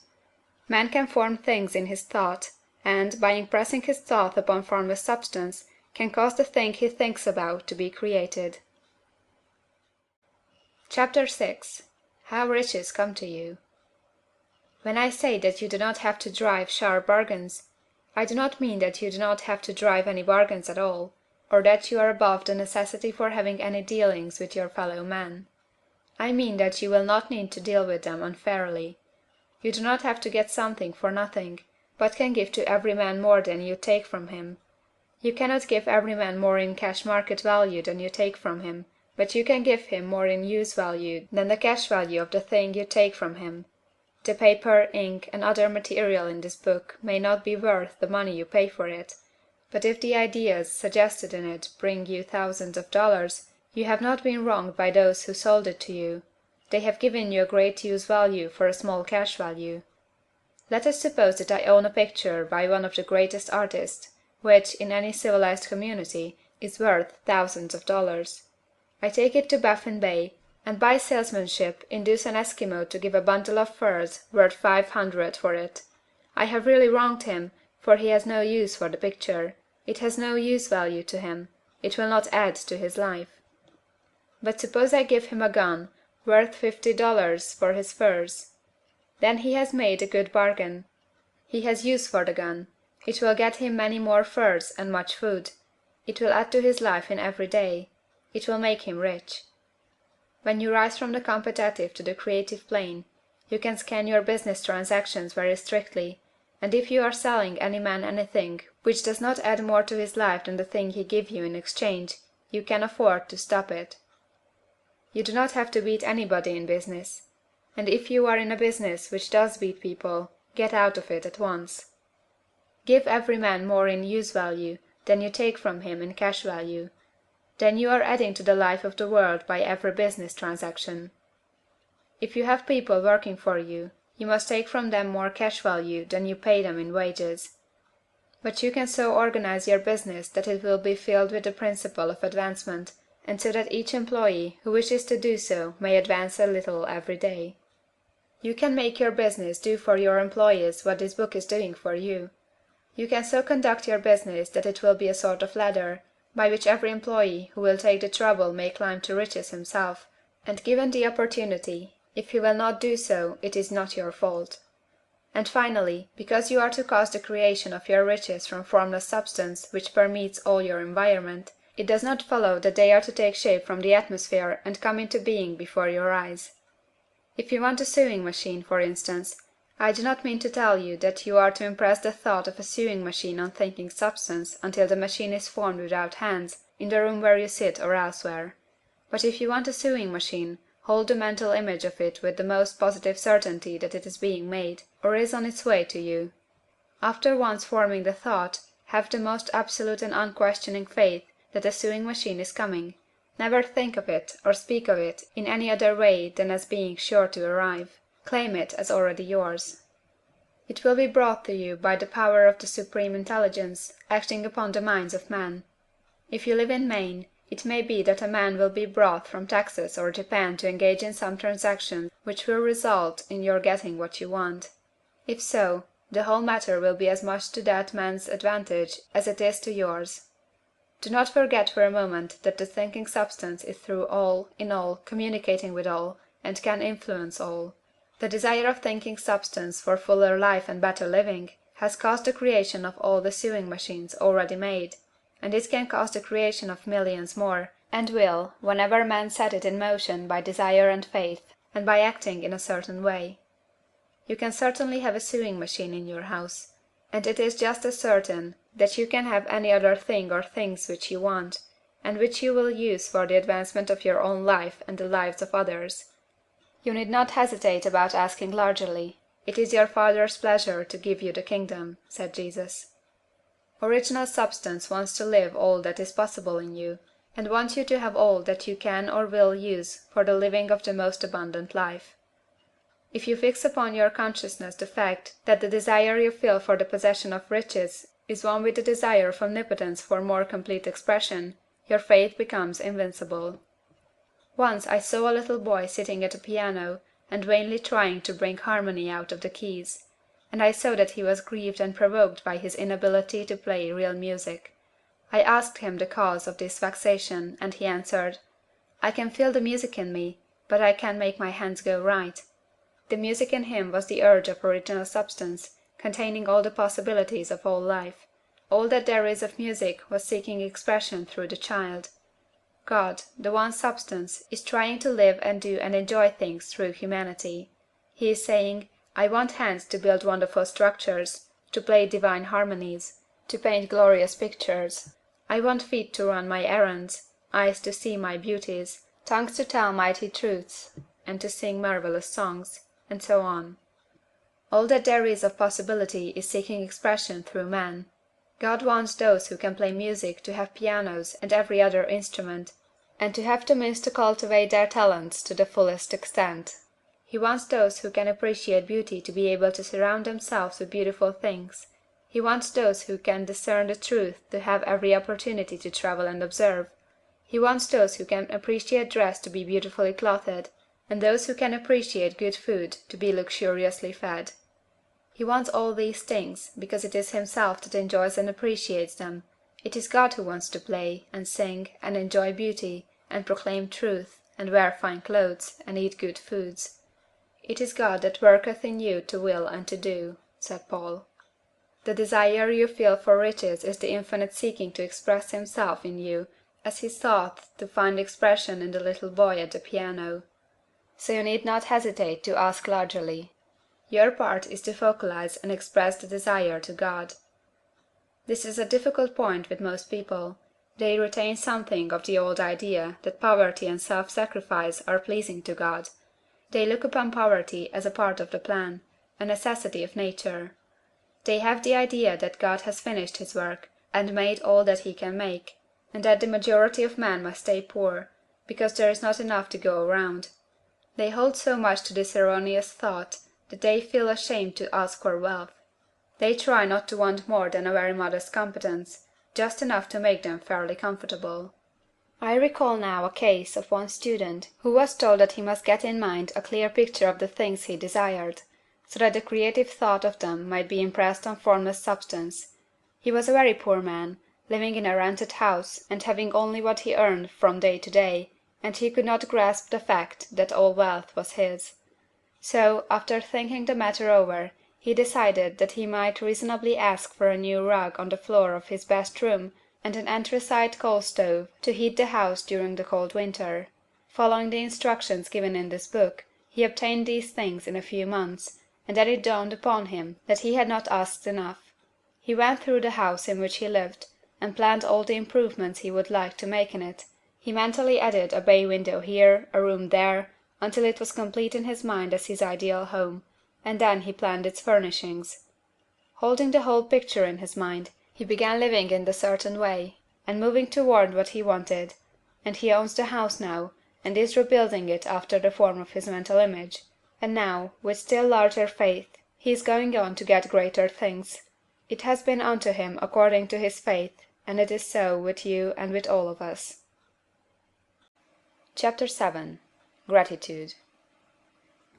Man can form things in his thought, and, by impressing his thought upon formless substance, can cause the thing he thinks about to be created. Chapter 6. How Riches Come to You. When I say that you do not have to drive sharp bargains, I do not mean that you do not have to drive any bargains at all, or that you are above the necessity for having any dealings with your fellow men. I mean that you will not need to deal with them unfairly. You do not have to get something for nothing, but can give to every man more than you take from him. You cannot give every man more in cash market value than you take from him, but you can give him more in use value than the cash value of the thing you take from him. The paper, ink, and other material in this book may not be worth the money you pay for it, but if the ideas suggested in it bring you thousands of dollars, you have not been wronged by those who sold it to you. They have given you a great use value for a small cash value. Let us suppose that I own a picture by one of the greatest artists, which, in any civilized community, is worth thousands of dollars. I take it to Baffin Bay, and by salesmanship induce an Eskimo to give a bundle of furs worth $500 for it. I have really wronged him, for he has no use for the picture. It has no use value to him. It will not add to his life. But suppose I give him a gun, worth $50 for his furs. Then he has made a good bargain. He has use for the gun. It will get him many more furs and much food. It will add to his life in every day. It will make him rich. When you rise from the competitive to the creative plane, you can scan your business transactions very strictly, and if you are selling any man anything which does not add more to his life than the thing he gives you in exchange, you can afford to stop it. You do not have to beat anybody in business. And if you are in a business which does beat people, get out of it at once. Give every man more in use value than you take from him in cash value. Then you are adding to the life of the world by every business transaction. If you have people working for you, you must take from them more cash value than you pay them in wages. But you can so organize your business that it will be filled with the principle of advancement, and so that each employee who wishes to do so may advance a little every day. You can make your business do for your employees what this book is doing for you. You can so conduct your business that it will be a sort of ladder, by which every employee who will take the trouble may climb to riches himself, and given the opportunity, if he will not do so, it is not your fault. And finally, because you are to cause the creation of your riches from formless substance which permeates all your environment, it does not follow that they are to take shape from the atmosphere and come into being before your eyes. If you want a sewing machine, for instance, I do not mean to tell you that you are to impress the thought of a sewing machine on thinking substance until the machine is formed without hands, in the room where you sit or elsewhere. But if you want a sewing machine, hold the mental image of it with the most positive certainty that it is being made, or is on its way to you. After once forming the thought, have the most absolute and unquestioning faith that a sewing machine is coming. Never think of it or speak of it in any other way than as being sure to arrive. Claim it as already yours. It will be brought to you by the power of the Supreme Intelligence acting upon the minds of men. If you live in Maine, it may be that a man will be brought from Texas or Japan to engage in some transaction which will result in your getting what you want. If so, the whole matter will be as much to that man's advantage as it is to yours. Do not forget for a moment that the thinking substance is through all, in all, communicating with all, and can influence all. The desire of thinking substance for fuller life and better living has caused the creation of all the sewing machines already made, and it can cause the creation of millions more, and will, whenever men set it in motion by desire and faith, and by acting in a certain way. You can certainly have a sewing machine in your house, and it is just as certain that you can have any other thing or things which you want, and which you will use for the advancement of your own life and the lives of others. You need not hesitate about asking largely. It is your Father's pleasure to give you the kingdom, said Jesus. Original substance wants to live all that is possible in you, and wants you to have all that you can or will use for the living of the most abundant life. If you fix upon your consciousness the fact that the desire you feel for the possession of riches is one with the desire of omnipotence for more complete expression, your faith becomes invincible. Once I saw a little boy sitting at a piano and vainly trying to bring harmony out of the keys, and I saw that he was grieved and provoked by his inability to play real music. I asked him the cause of this vexation, and he answered, "I can feel the music in me, but I can't make my hands go right." The music in him was the urge of original substance, containing all the possibilities of all life. All that there is of music was seeking expression through the child. God, the one substance, is trying to live and do and enjoy things through humanity. He is saying, I want hands to build wonderful structures, to play divine harmonies, to paint glorious pictures. I want feet to run my errands. eyes to see my beauties, tongues to tell mighty truths, and to sing marvelous songs, and so on. All that there is of possibility is seeking expression through man. God wants those who can play music to have pianos and every other instrument, and to have the means to cultivate their talents to the fullest extent. He wants those who can appreciate beauty to be able to surround themselves with beautiful things. He wants those who can discern the truth to have every opportunity to travel and observe. He wants those who can appreciate dress to be beautifully clothed, and those who can appreciate good food to be luxuriously fed. He wants all these things, because it is himself that enjoys and appreciates them. It is God who wants to play, and sing, and enjoy beauty, and proclaim truth, and wear fine clothes, and eat good foods. It is God that worketh in you to will and to do, said Paul. The desire you feel for riches is the infinite seeking to express himself in you, as he sought to find expression in the little boy at the piano. So you need not hesitate to ask largely. Your part is to focalize and express the desire to God. This is a difficult point with most people. They retain something of the old idea that poverty and self-sacrifice are pleasing to God. They look upon poverty as a part of the plan, a necessity of nature. They have the idea that God has finished his work, and made all that he can make, and that the majority of men must stay poor, because there is not enough to go around. They hold so much to this erroneous thought that they feel ashamed to ask for wealth. They try not to want more than a very modest competence, just enough to make them fairly comfortable. I recall now a case of one student who was told that he must get in mind a clear picture of the things he desired, so that the creative thought of them might be impressed on formless substance. He was a very poor man, living in a rented house, and having only what he earned from day to day, and he could not grasp the fact that all wealth was his. So, after thinking the matter over, he decided that he might reasonably ask for a new rug on the floor of his best room and an anthracite coal stove to heat the house during the cold winter. Following the instructions given in this book, he obtained these things in a few months, and then it dawned upon him that he had not asked enough. He went through the house in which he lived, and planned all the improvements he would like to make in it. He mentally added a bay window here, a room there, until it was complete in his mind as his ideal home, and then he planned its furnishings. Holding the whole picture in his mind, he began living in the certain way, and moving toward what he wanted, and he owns the house now, and is rebuilding it after the form of his mental image, and now, with still larger faith, he is going on to get greater things. It has been unto him according to his faith, and it is so with you and with all of us. Chapter 7. Gratitude.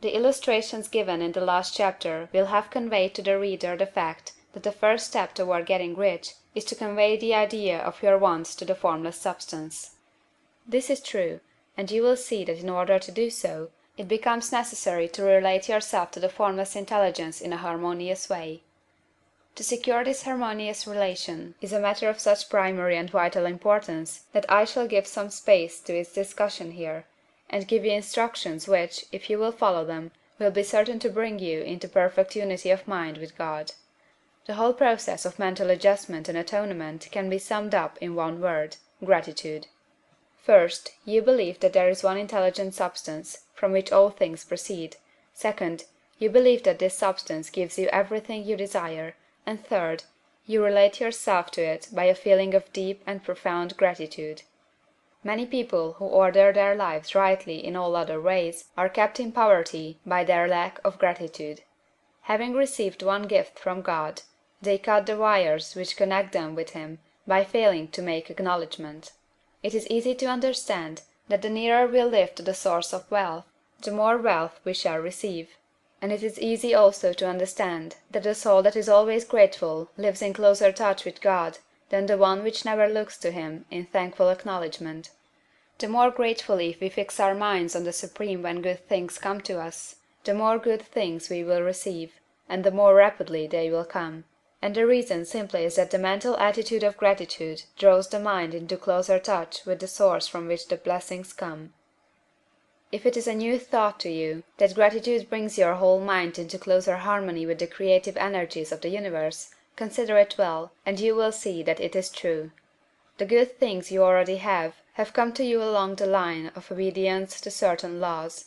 The illustrations given in the last chapter will have conveyed to the reader the fact that the first step toward getting rich is to convey the idea of your wants to the formless substance. This is true, and you will see that in order to do so, it becomes necessary to relate yourself to the formless intelligence in a harmonious way. To secure this harmonious relation is a matter of such primary and vital importance that I shall give some space to its discussion here, and give you instructions which, if you will follow them, will be certain to bring you into perfect unity of mind with God. The whole process of mental adjustment and atonement can be summed up in one word: gratitude. First, you believe that there is one intelligent substance, from which all things proceed. Second, you believe that this substance gives you everything you desire. And third, you relate yourself to it by a feeling of deep and profound gratitude. Many people who order their lives rightly in all other ways are kept in poverty by their lack of gratitude. Having received one gift from God, they cut the wires which connect them with him by failing to make acknowledgment. It is easy to understand that the nearer we live to the source of wealth, the more wealth we shall receive. And it is easy also to understand that the soul that is always grateful lives in closer touch with God than the one which never looks to him in thankful acknowledgment. The more gratefully we fix our minds on the Supreme when good things come to us, the more good things we will receive, and the more rapidly they will come. And the reason simply is that the mental attitude of gratitude draws the mind into closer touch with the source from which the blessings come. If it is a new thought to you that gratitude brings your whole mind into closer harmony with the creative energies of the universe, consider it well, and you will see that it is true. The good things you already have, have come to you along the line of obedience to certain laws.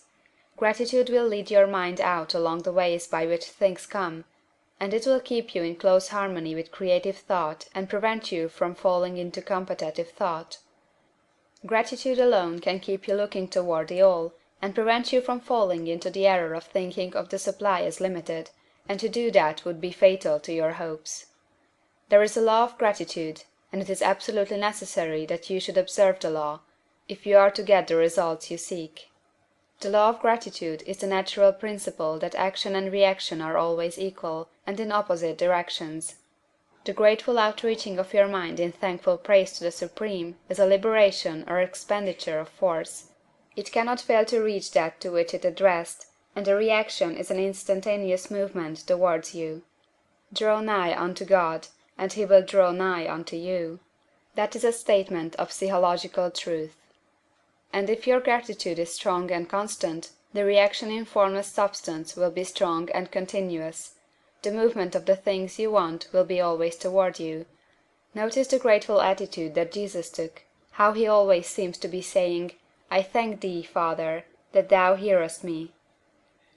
Gratitude will lead your mind out along the ways by which things come, and it will keep you in close harmony with creative thought and prevent you from falling into competitive thought. Gratitude alone can keep you looking toward the all, and prevent you from falling into the error of thinking of the supply as limited, and to do that would be fatal to your hopes. There is a law of gratitude, and it is absolutely necessary that you should observe the law, if you are to get the results you seek. The law of gratitude is the natural principle that action and reaction are always equal, and in opposite directions. The grateful outreaching of your mind in thankful praise to the Supreme is a liberation or expenditure of force. It cannot fail to reach that to which it addressed, and the reaction is an instantaneous movement towards you. Draw nigh unto God, and he will draw nigh unto you. That is a statement of psychological truth. And if your gratitude is strong and constant, the reaction in formless substance will be strong and continuous. The movement of the things you want will be always toward you. Notice the grateful attitude that Jesus took, how he always seems to be saying, I thank thee, Father, that thou hearest me.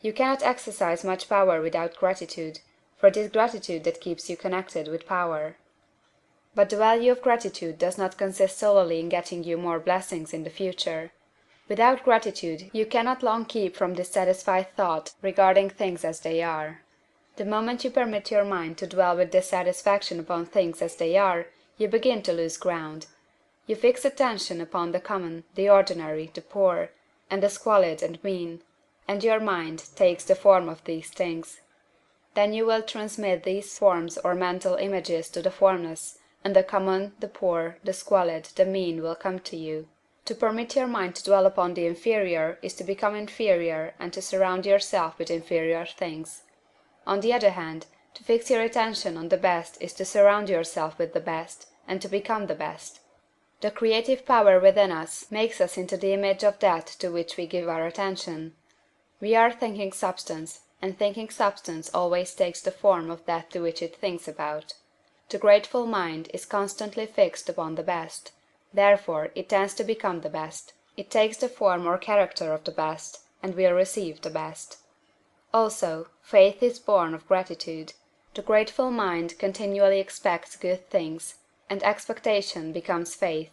You cannot exercise much power without gratitude, for it is gratitude that keeps you connected with power. But the value of gratitude does not consist solely in getting you more blessings in the future. Without gratitude you cannot long keep from dissatisfied thought regarding things as they are. The moment you permit your mind to dwell with dissatisfaction upon things as they are, you begin to lose ground. You fix attention upon the common, the ordinary, the poor, and the squalid and mean, and your mind takes the form of these things. Then you will transmit these forms or mental images to the formless, and the common, the poor, the squalid, the mean will come to you. To permit your mind to dwell upon the inferior is to become inferior and to surround yourself with inferior things. On the other hand, to fix your attention on the best is to surround yourself with the best, and to become the best. The creative power within us makes us into the image of that to which we give our attention. We are thinking substance, and thinking substance always takes the form of that to which it thinks about. The grateful mind is constantly fixed upon the best, therefore it tends to become the best. It takes the form or character of the best, and will receive the best. Also, faith is born of gratitude. The grateful mind continually expects good things, and expectation becomes faith.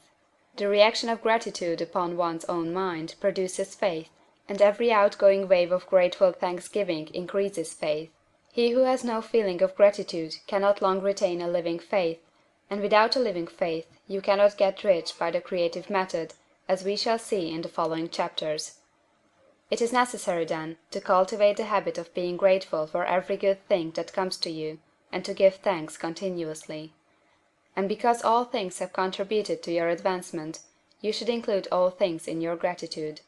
The reaction of gratitude upon one's own mind produces faith, and every outgoing wave of grateful thanksgiving increases faith. He who has no feeling of gratitude cannot long retain a living faith, and without a living faith you cannot get rich by the creative method, as we shall see in the following chapters. It is necessary, then, to cultivate the habit of being grateful for every good thing that comes to you, and to give thanks continuously. And because all things have contributed to your advancement, you should include all things in your gratitude.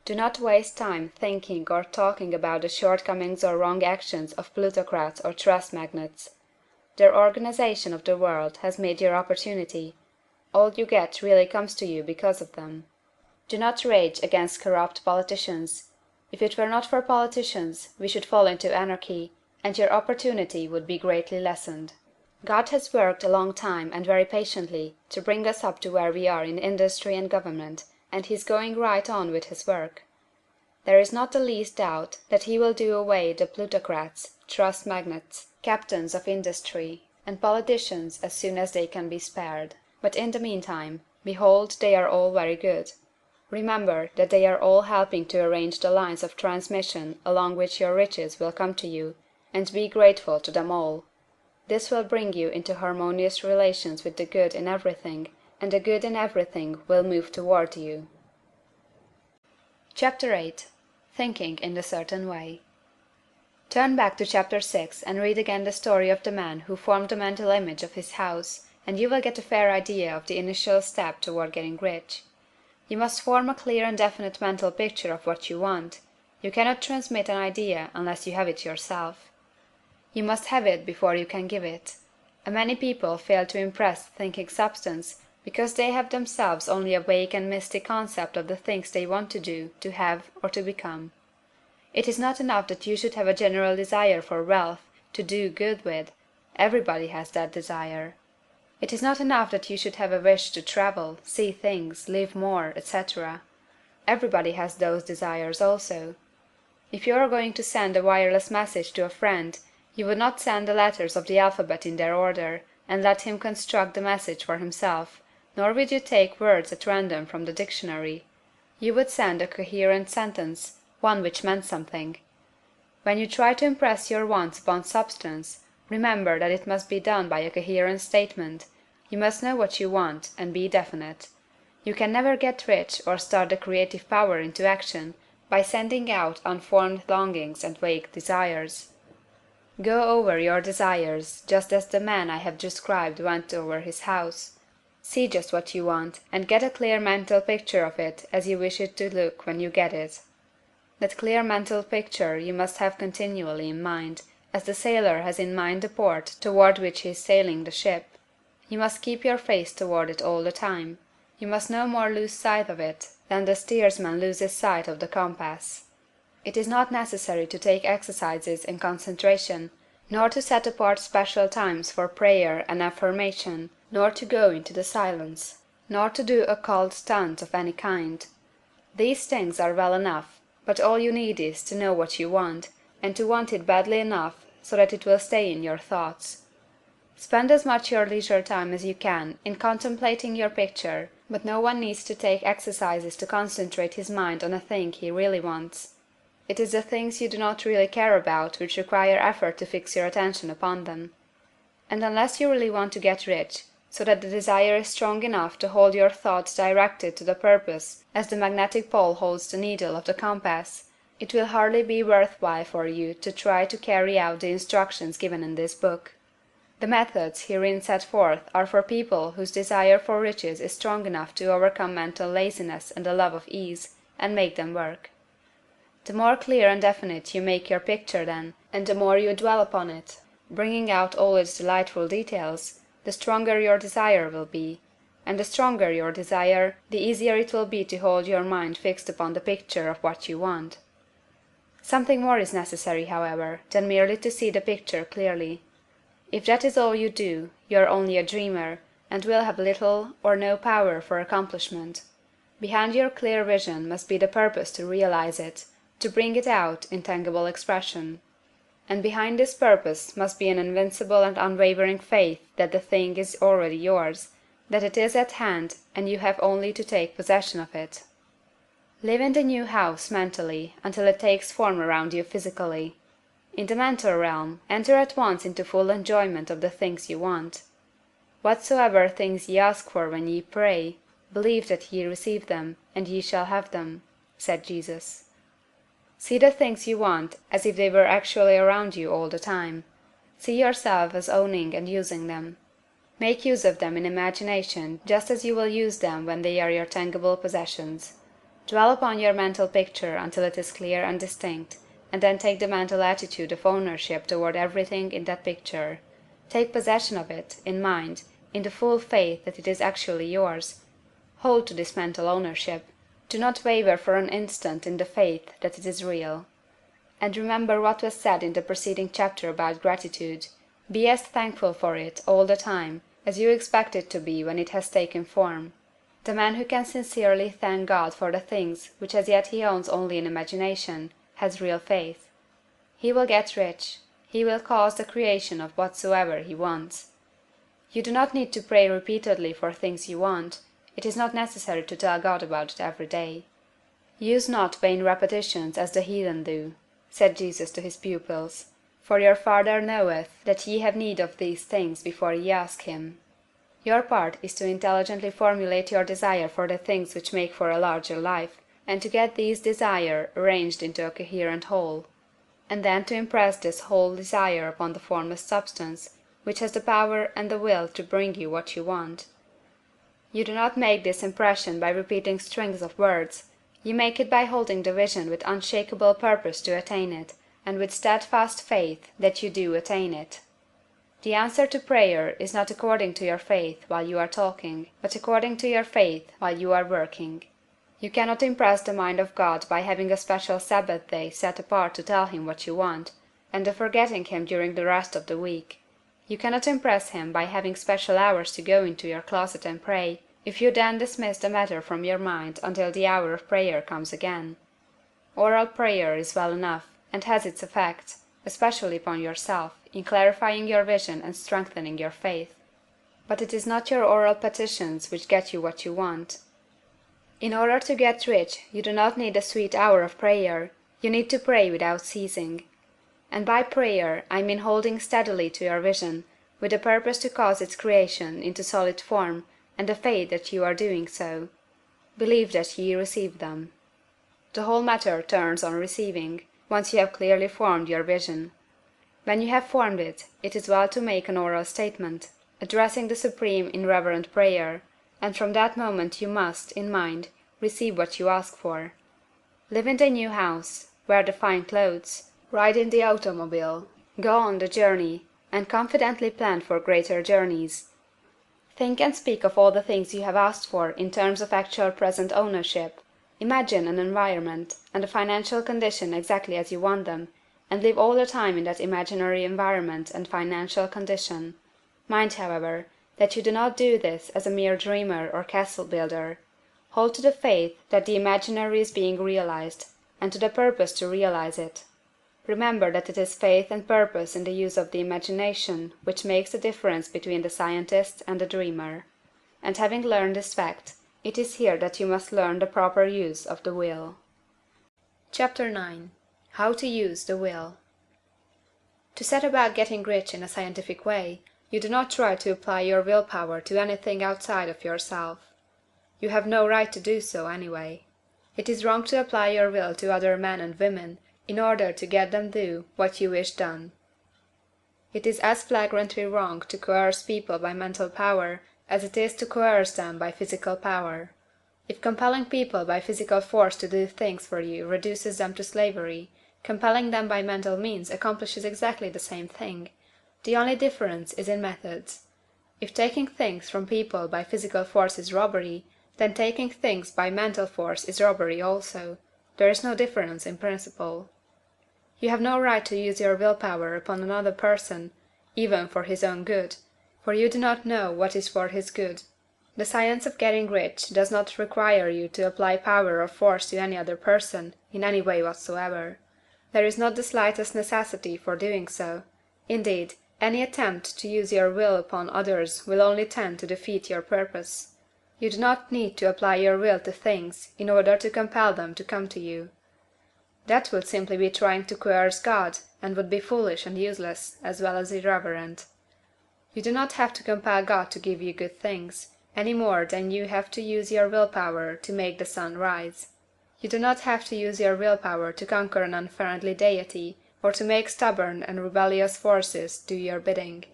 Do not waste time thinking or talking about the shortcomings or wrong actions of plutocrats or trust magnates. Their organization of the world has made your opportunity. All you get really comes to you because of them. Do not rage against corrupt politicians. If it were not for politicians, we should fall into anarchy, and your opportunity would be greatly lessened. God has worked a long time and very patiently to bring us up to where we are in industry and government, and he is going right on with his work. There is not the least doubt that he will do away the plutocrats, trust magnates, captains of industry, and politicians as soon as they can be spared. But in the meantime, behold, they are all very good. Remember that they are all helping to arrange the lines of transmission along which your riches will come to you, and be grateful to them all. This will bring you into harmonious relations with the good in everything, and the good in everything will move toward you. Chapter 8. Thinking in the Certain Way. Turn back to Chapter 6 and read again the story of the man who formed the mental image of his house, and you will get a fair idea of the initial step toward getting rich. You must form a clear and definite mental picture of what you want. You cannot transmit an idea unless you have it yourself. You must have it before you can give it. Many people fail to impress thinking substance because they have themselves only a vague and misty concept of the things they want to do, to have, or to become. It is not enough that you should have a general desire for wealth, to do good with. Everybody has that desire. It is not enough that you should have a wish to travel, see things, live more, etc. Everybody has those desires also. If you are going to send a wireless message to a friend, you would not send the letters of the alphabet in their order, and let him construct the message for himself, nor would you take words at random from the dictionary. You would send a coherent sentence, one which meant something. When you try to impress your wants upon substance, remember that it must be done by a coherent statement. You must know what you want, and be definite. You can never get rich or start the creative power into action by sending out unformed longings and vague desires. Go over your desires, just as the man I have described went over his house. See just what you want, and get a clear mental picture of it as you wish it to look when you get it. That clear mental picture you must have continually in mind, as the sailor has in mind the port toward which he is sailing the ship. You must keep your face toward it all the time. You must no more lose sight of it than the steersman loses sight of the compass. It is not necessary to take exercises in concentration, nor to set apart special times for prayer and affirmation, nor to go into the silence, nor to do occult stunts of any kind. These things are well enough, but all you need is to know what you want, and to want it badly enough so that it will stay in your thoughts. Spend as much your leisure time as you can in contemplating your picture, but no one needs to take exercises to concentrate his mind on a thing he really wants. It is the things you do not really care about which require effort to fix your attention upon them. And unless you really want to get rich, so that the desire is strong enough to hold your thoughts directed to the purpose as the magnetic pole holds the needle of the compass, it will hardly be worth while for you to try to carry out the instructions given in this book. The methods herein set forth are for people whose desire for riches is strong enough to overcome mental laziness and the love of ease, and make them work. The more clear and definite you make your picture then, and the more you dwell upon it, bringing out all its delightful details, the stronger your desire will be, and the stronger your desire, the easier it will be to hold your mind fixed upon the picture of what you want. Something more is necessary, however, than merely to see the picture clearly. If that is all you do, you are only a dreamer, and will have little or no power for accomplishment. Behind your clear vision must be the purpose to realize it, to bring it out in tangible expression. And behind this purpose must be an invincible and unwavering faith that the thing is already yours, that it is at hand, and you have only to take possession of it. Live in the new house mentally until it takes form around you physically. In the mental realm, enter at once into full enjoyment of the things you want. Whatsoever things ye ask for when ye pray, believe that ye receive them, and ye shall have them, said Jesus. See the things you want as if they were actually around you all the time. See yourself as owning and using them. Make use of them in imagination just as you will use them when they are your tangible possessions. Dwell upon your mental picture until it is clear and distinct, and then take the mental attitude of ownership toward everything in that picture. Take possession of it, in mind, in the full faith that it is actually yours. Hold to this mental ownership. Do not waver for an instant in the faith that it is real. And remember what was said in the preceding chapter about gratitude. Be as thankful for it all the time as you expect it to be when it has taken form. The man who can sincerely thank God for the things which as yet he owns only in imagination, has real faith. He will get rich. He will cause the creation of whatsoever he wants. You do not need to pray repeatedly for things you want. It is not necessary to tell God about it every day. Use not vain repetitions as the heathen do, said Jesus to his pupils, for your Father knoweth that ye have need of these things before ye ask him. Your part is to intelligently formulate your desire for the things which make for a larger life, and to get these desire arranged into a coherent whole, and then to impress this whole desire upon the formless substance, which has the power and the will to bring you what you want. You do not make this impression by repeating strings of words. You make it by holding the vision with unshakable purpose to attain it, and with steadfast faith that you do attain it. The answer to prayer is not according to your faith while you are talking, but according to your faith while you are working. You cannot impress the mind of God by having a special Sabbath day set apart to tell him what you want, and of forgetting him during the rest of the week. You cannot impress him by having special hours to go into your closet and pray, if you then dismiss the matter from your mind until the hour of prayer comes again. Oral prayer is well enough, and has its effect, especially upon yourself, in clarifying your vision and strengthening your faith. But it is not your oral petitions which get you what you want. In order to get rich, you do not need a sweet hour of prayer, you need to pray without ceasing. And by prayer I mean holding steadily to your vision, with the purpose to cause its creation into solid form, and the faith that you are doing so. Believe that ye receive them. The whole matter turns on receiving, once you have clearly formed your vision. When you have formed it, it is well to make an oral statement, addressing the Supreme in reverent prayer, and from that moment you must, in mind, receive what you ask for. Live in the new house, wear the fine clothes, ride in the automobile, go on the journey, and confidently plan for greater journeys. Think and speak of all the things you have asked for in terms of actual present ownership. Imagine an environment and a financial condition exactly as you want them, and live all the time in that imaginary environment and financial condition. Mind, however, that you do not do this as a mere dreamer or castle builder. Hold to the faith that the imaginary is being realized, and to the purpose to realize it. Remember that it is faith and purpose in the use of the imagination which makes the difference between the scientist and the dreamer. And having learned this fact, it is here that you must learn the proper use of the will. Chapter IX. How to use the will. To set about getting rich in a scientific way, you do not try to apply your will power to anything outside of yourself. You have no right to do so, anyway. It is wrong to apply your will to other men and women in order to get them do what you wish done. It is as flagrantly wrong to coerce people by mental power as it is to coerce them by physical power. If compelling people by physical force to do things for you reduces them to slavery, compelling them by mental means accomplishes exactly the same thing. The only difference is in methods. If taking things from people by physical force is robbery, then taking things by mental force is robbery also. There is no difference in principle. You have no right to use your will power upon another person, even for his own good, for you do not know what is for his good. The science of getting rich does not require you to apply power or force to any other person, in any way whatsoever. There is not the slightest necessity for doing so. Indeed, any attempt to use your will upon others will only tend to defeat your purpose. You do not need to apply your will to things in order to compel them to come to you. That would simply be trying to coerce God, and would be foolish and useless, as well as irreverent. You do not have to compel God to give you good things, any more than you have to use your will power to make the sun rise. You do not have to use your will power to conquer an unfriendly deity, or to make stubborn and rebellious forces do your bidding.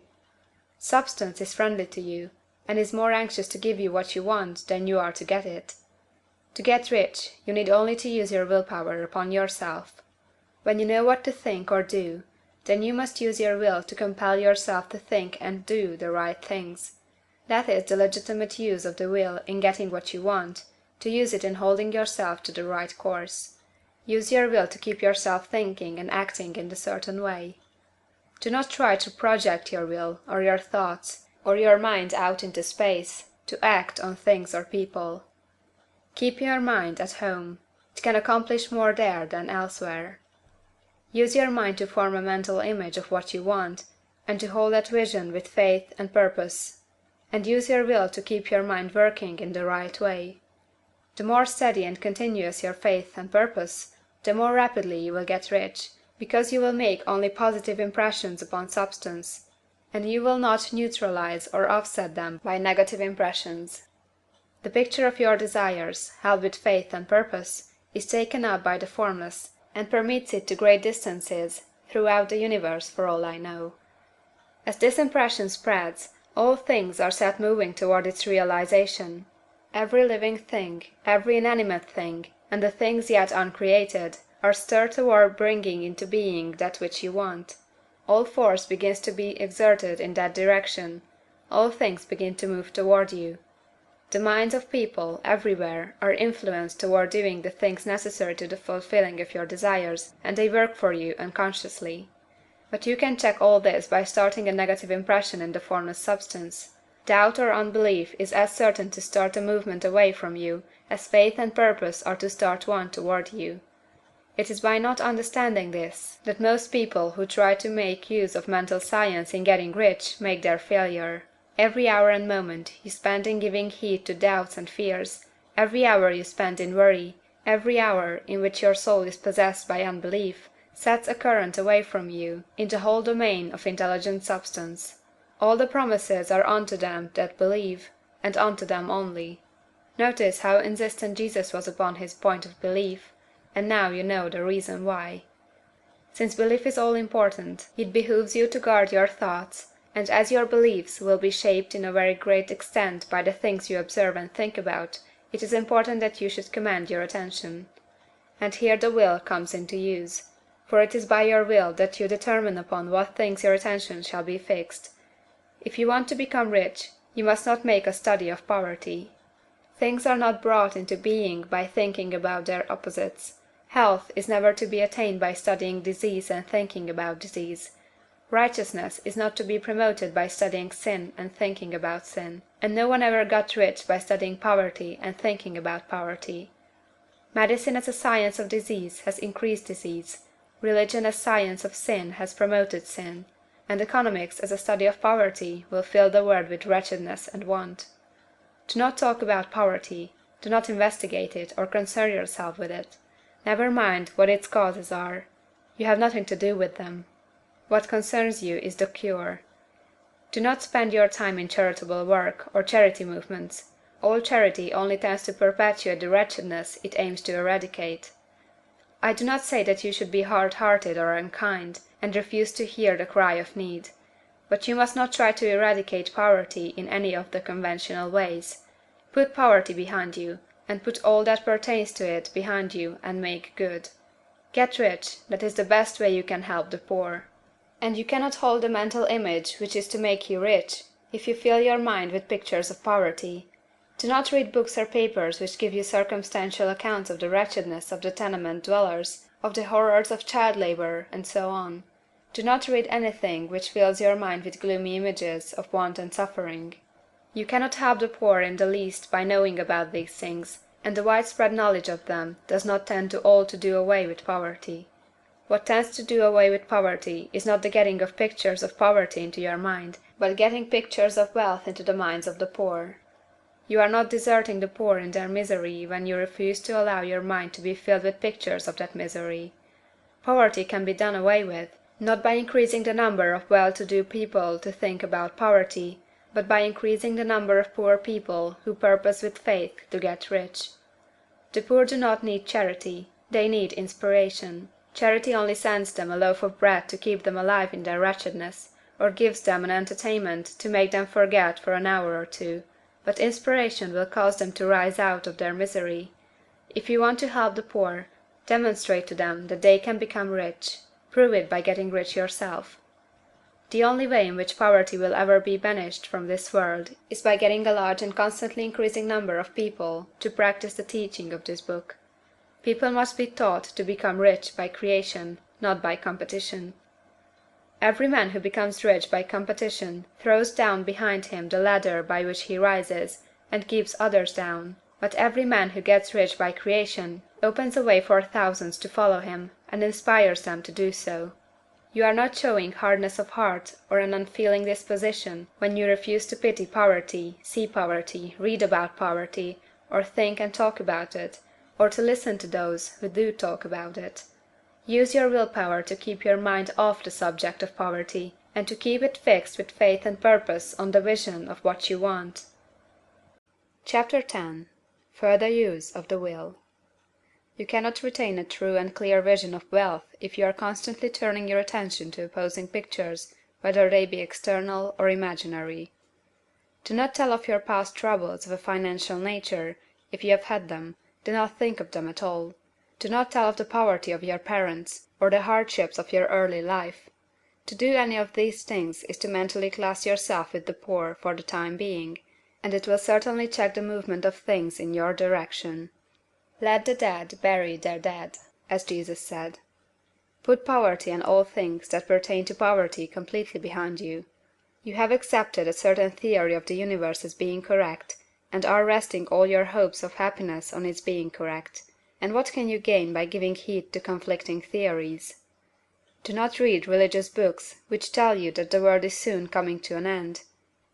Substance is friendly to you, and is more anxious to give you what you want than you are to get it. To get rich, you need only to use your will power upon yourself. When you know what to think or do, then you must use your will to compel yourself to think and do the right things. That is the legitimate use of the will in getting what you want, to use it in holding yourself to the right course. Use your will to keep yourself thinking and acting in a certain way. Do not try to project your will, or your thoughts, or your mind out into space, to act on things or people. Keep your mind at home. It can accomplish more there than elsewhere. Use your mind to form a mental image of what you want, and to hold that vision with faith and purpose. And use your will to keep your mind working in the right way. The more steady and continuous your faith and purpose, the more rapidly you will get rich, because you will make only positive impressions upon substance, and you will not neutralize or offset them by negative impressions. The picture of your desires, held with faith and purpose, is taken up by the formless, and permits it to great distances throughout the universe for all I know. As this impression spreads, all things are set moving toward its realization. Every living thing, every inanimate thing, and the things yet uncreated, are stirred toward bringing into being that which you want. All force begins to be exerted in that direction. All things begin to move toward you. The minds of people, everywhere, are influenced toward doing the things necessary to the fulfilling of your desires, and they work for you unconsciously. But you can check all this by starting a negative impression in the formless substance. Doubt or unbelief is as certain to start a movement away from you as faith and purpose are to start one toward you. It is by not understanding this that most people who try to make use of mental science in getting rich make their failure. Every hour and moment you spend in giving heed to doubts and fears, every hour you spend in worry, every hour in which your soul is possessed by unbelief, sets a current away from you in the whole domain of intelligent substance. All the promises are unto them that believe, and unto them only. Notice how insistent Jesus was upon his point of belief, and now you know the reason why. Since belief is all important, it behooves you to guard your thoughts, and as your beliefs will be shaped in a very great extent by the things you observe and think about, it is important that you should command your attention. And here the will comes into use, for it is by your will that you determine upon what things your attention shall be fixed. If you want to become rich, you must not make a study of poverty. Things are not brought into being by thinking about their opposites. Health is never to be attained by studying disease and thinking about disease. Righteousness is not to be promoted by studying sin and thinking about sin. And no one ever got rich by studying poverty and thinking about poverty. Medicine as a science of disease has increased disease. Religion as science of sin has promoted sin. And economics as a study of poverty will fill the world with wretchedness and want. Do not talk about poverty. Do not investigate it or concern yourself with it. Never mind what its causes are. You have nothing to do with them. What concerns you is the cure. Do not spend your time in charitable work or charity movements. All charity only tends to perpetuate the wretchedness it aims to eradicate. I do not say that you should be hard-hearted or unkind, and refuse to hear the cry of need. But you must not try to eradicate poverty in any of the conventional ways. Put poverty behind you, and put all that pertains to it behind you and make good. Get rich, that is the best way you can help the poor. And you cannot hold the mental image which is to make you rich, if you fill your mind with pictures of poverty. Do not read books or papers which give you circumstantial accounts of the wretchedness of the tenement dwellers, of the horrors of child labor, and so on. Do not read anything which fills your mind with gloomy images of want and suffering. You cannot help the poor in the least by knowing about these things, and the widespread knowledge of them does not tend to all to do away with poverty. What tends to do away with poverty is not the getting of pictures of poverty into your mind, but getting pictures of wealth into the minds of the poor. You are not deserting the poor in their misery when you refuse to allow your mind to be filled with pictures of that misery. Poverty can be done away with, not by increasing the number of well-to-do people to think about poverty, but by increasing the number of poor people who purpose with faith to get rich. The poor do not need charity, they need inspiration. Charity only sends them a loaf of bread to keep them alive in their wretchedness, or gives them an entertainment to make them forget for an hour or two, but inspiration will cause them to rise out of their misery. If you want to help the poor, demonstrate to them that they can become rich. Prove it by getting rich yourself. The only way in which poverty will ever be banished from this world is by getting a large and constantly increasing number of people to practice the teaching of this book. People must be taught to become rich by creation, not by competition. Every man who becomes rich by competition throws down behind him the ladder by which he rises, and keeps others down. But every man who gets rich by creation opens a way for thousands to follow him, and inspires them to do so. You are not showing hardness of heart or an unfeeling disposition when you refuse to pity poverty, see poverty, read about poverty, or think and talk about it, or to listen to those who do talk about it. Use your willpower to keep your mind off the subject of poverty, and to keep it fixed with faith and purpose on the vision of what you want. Chapter 10. Further Use of the Will. You cannot retain a true and clear vision of wealth if you are constantly turning your attention to opposing pictures, whether they be external or imaginary. Do not tell of your past troubles of a financial nature, if you have had them. Do not think of them at all. Do not tell of the poverty of your parents, or the hardships of your early life. To do any of these things is to mentally class yourself with the poor for the time being, and it will certainly check the movement of things in your direction. Let the dead bury their dead, as Jesus said. Put poverty and all things that pertain to poverty completely behind you. You have accepted a certain theory of the universe as being correct, and are resting all your hopes of happiness on its being correct. And what can you gain by giving heed to conflicting theories? Do not read religious books which tell you that the world is soon coming to an end.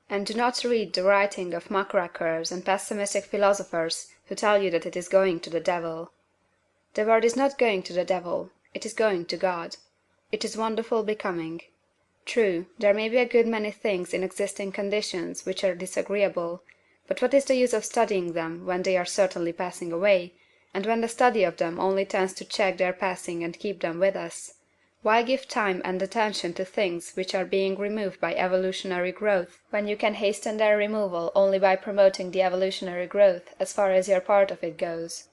And do not read the writing of muckrakers and pessimistic philosophers who tell you that it is going to the devil. The world is not going to the devil, it is going to God. It is wonderful becoming. True, there may be a good many things in existing conditions which are disagreeable, but what is the use of studying them when they are certainly passing away, and when the study of them only tends to check their passing and keep them with us? Why give time and attention to things which are being removed by evolutionary growth, when you can hasten their removal only by promoting the evolutionary growth as far as your part of it goes?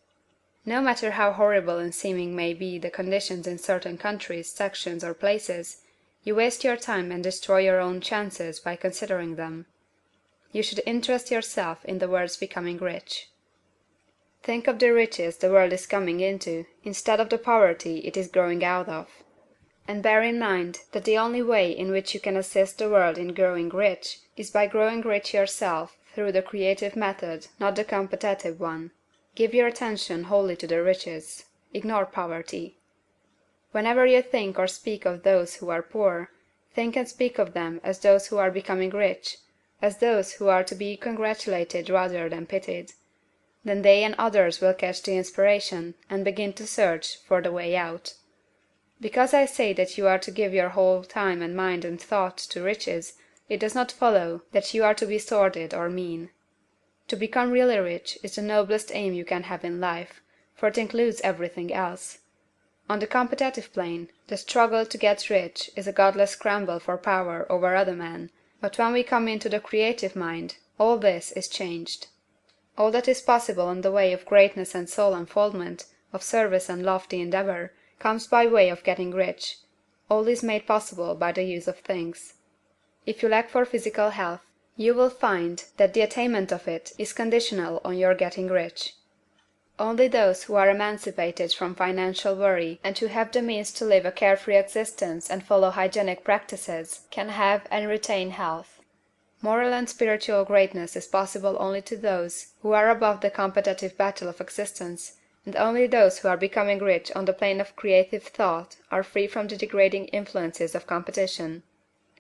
No matter how horrible in seeming may be the conditions in certain countries, sections, or places, you waste your time and destroy your own chances by considering them. You should interest yourself in the world's becoming rich. Think of the riches the world is coming into, instead of the poverty it is growing out of. And bear in mind that the only way in which you can assist the world in growing rich is by growing rich yourself through the creative method, not the competitive one. Give your attention wholly to the riches. Ignore poverty. Whenever you think or speak of those who are poor, think and speak of them as those who are becoming rich, as those who are to be congratulated rather than pitied. Then they and others will catch the inspiration and begin to search for the way out. Because I say that you are to give your whole time and mind and thought to riches, it does not follow that you are to be sordid or mean. To become really rich is the noblest aim you can have in life, for it includes everything else. On the competitive plane, the struggle to get rich is a godless scramble for power over other men, but when we come into the creative mind, all this is changed. All that is possible in the way of greatness and soul unfoldment, of service and lofty endeavor, comes by way of getting rich. All is made possible by the use of things. If you lack for physical health, you will find that the attainment of it is conditional on your getting rich. Only those who are emancipated from financial worry and who have the means to live a carefree existence and follow hygienic practices can have and retain health. Moral and spiritual greatness is possible only to those who are above the competitive battle of existence, and only those who are becoming rich on the plane of creative thought are free from the degrading influences of competition.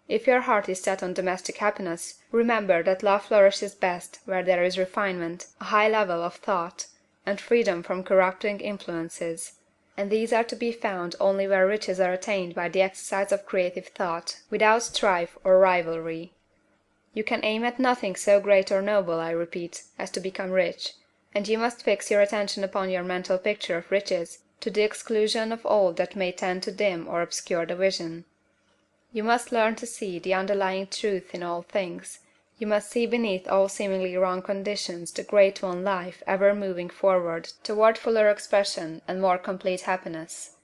If your heart is set on domestic happiness, remember that love flourishes best where there is refinement, a high level of thought, and freedom from corrupting influences, and these are to be found only where riches are attained by the exercise of creative thought, without strife or rivalry. You can aim at nothing so great or noble, I repeat, as to become rich, and you must fix your attention upon your mental picture of riches, to the exclusion of all that may tend to dim or obscure the vision. You must learn to see the underlying truth in all things. You must see beneath all seemingly wrong conditions the great one life ever moving forward toward fuller expression and more complete happiness.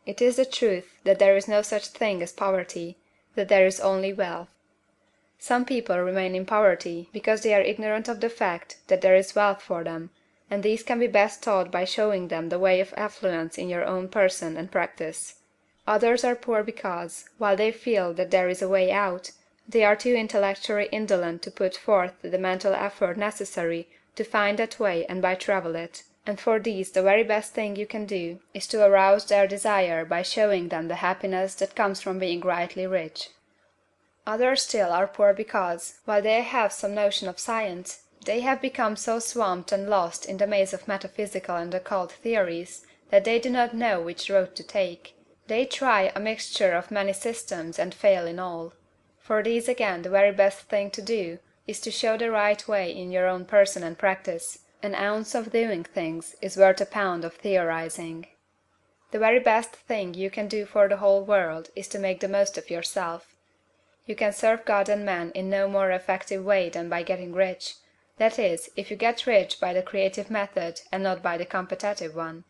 It is the truth that there is no such thing as poverty, that there is only wealth. Some people remain in poverty because they are ignorant of the fact that there is wealth for them, and these can be best taught by showing them the way of affluence in your own person and practice. Others are poor because, while they feel that there is a way out, they are too intellectually indolent to put forth the mental effort necessary to find that way and by travel it, and for these the very best thing you can do is to arouse their desire by showing them the happiness that comes from being rightly rich. Others still are poor because, while they have some notion of science, they have become so swamped and lost in the maze of metaphysical and occult theories that they do not know which road to take. They try a mixture of many systems and fail in all. For these again the very best thing to do is to show the right way in your own person and practice. An ounce of doing things is worth a pound of theorizing. The very best thing you can do for the whole world is to make the most of yourself. You can serve God and man in no more effective way than by getting rich, that is, if you get rich by the creative method and not by the competitive one.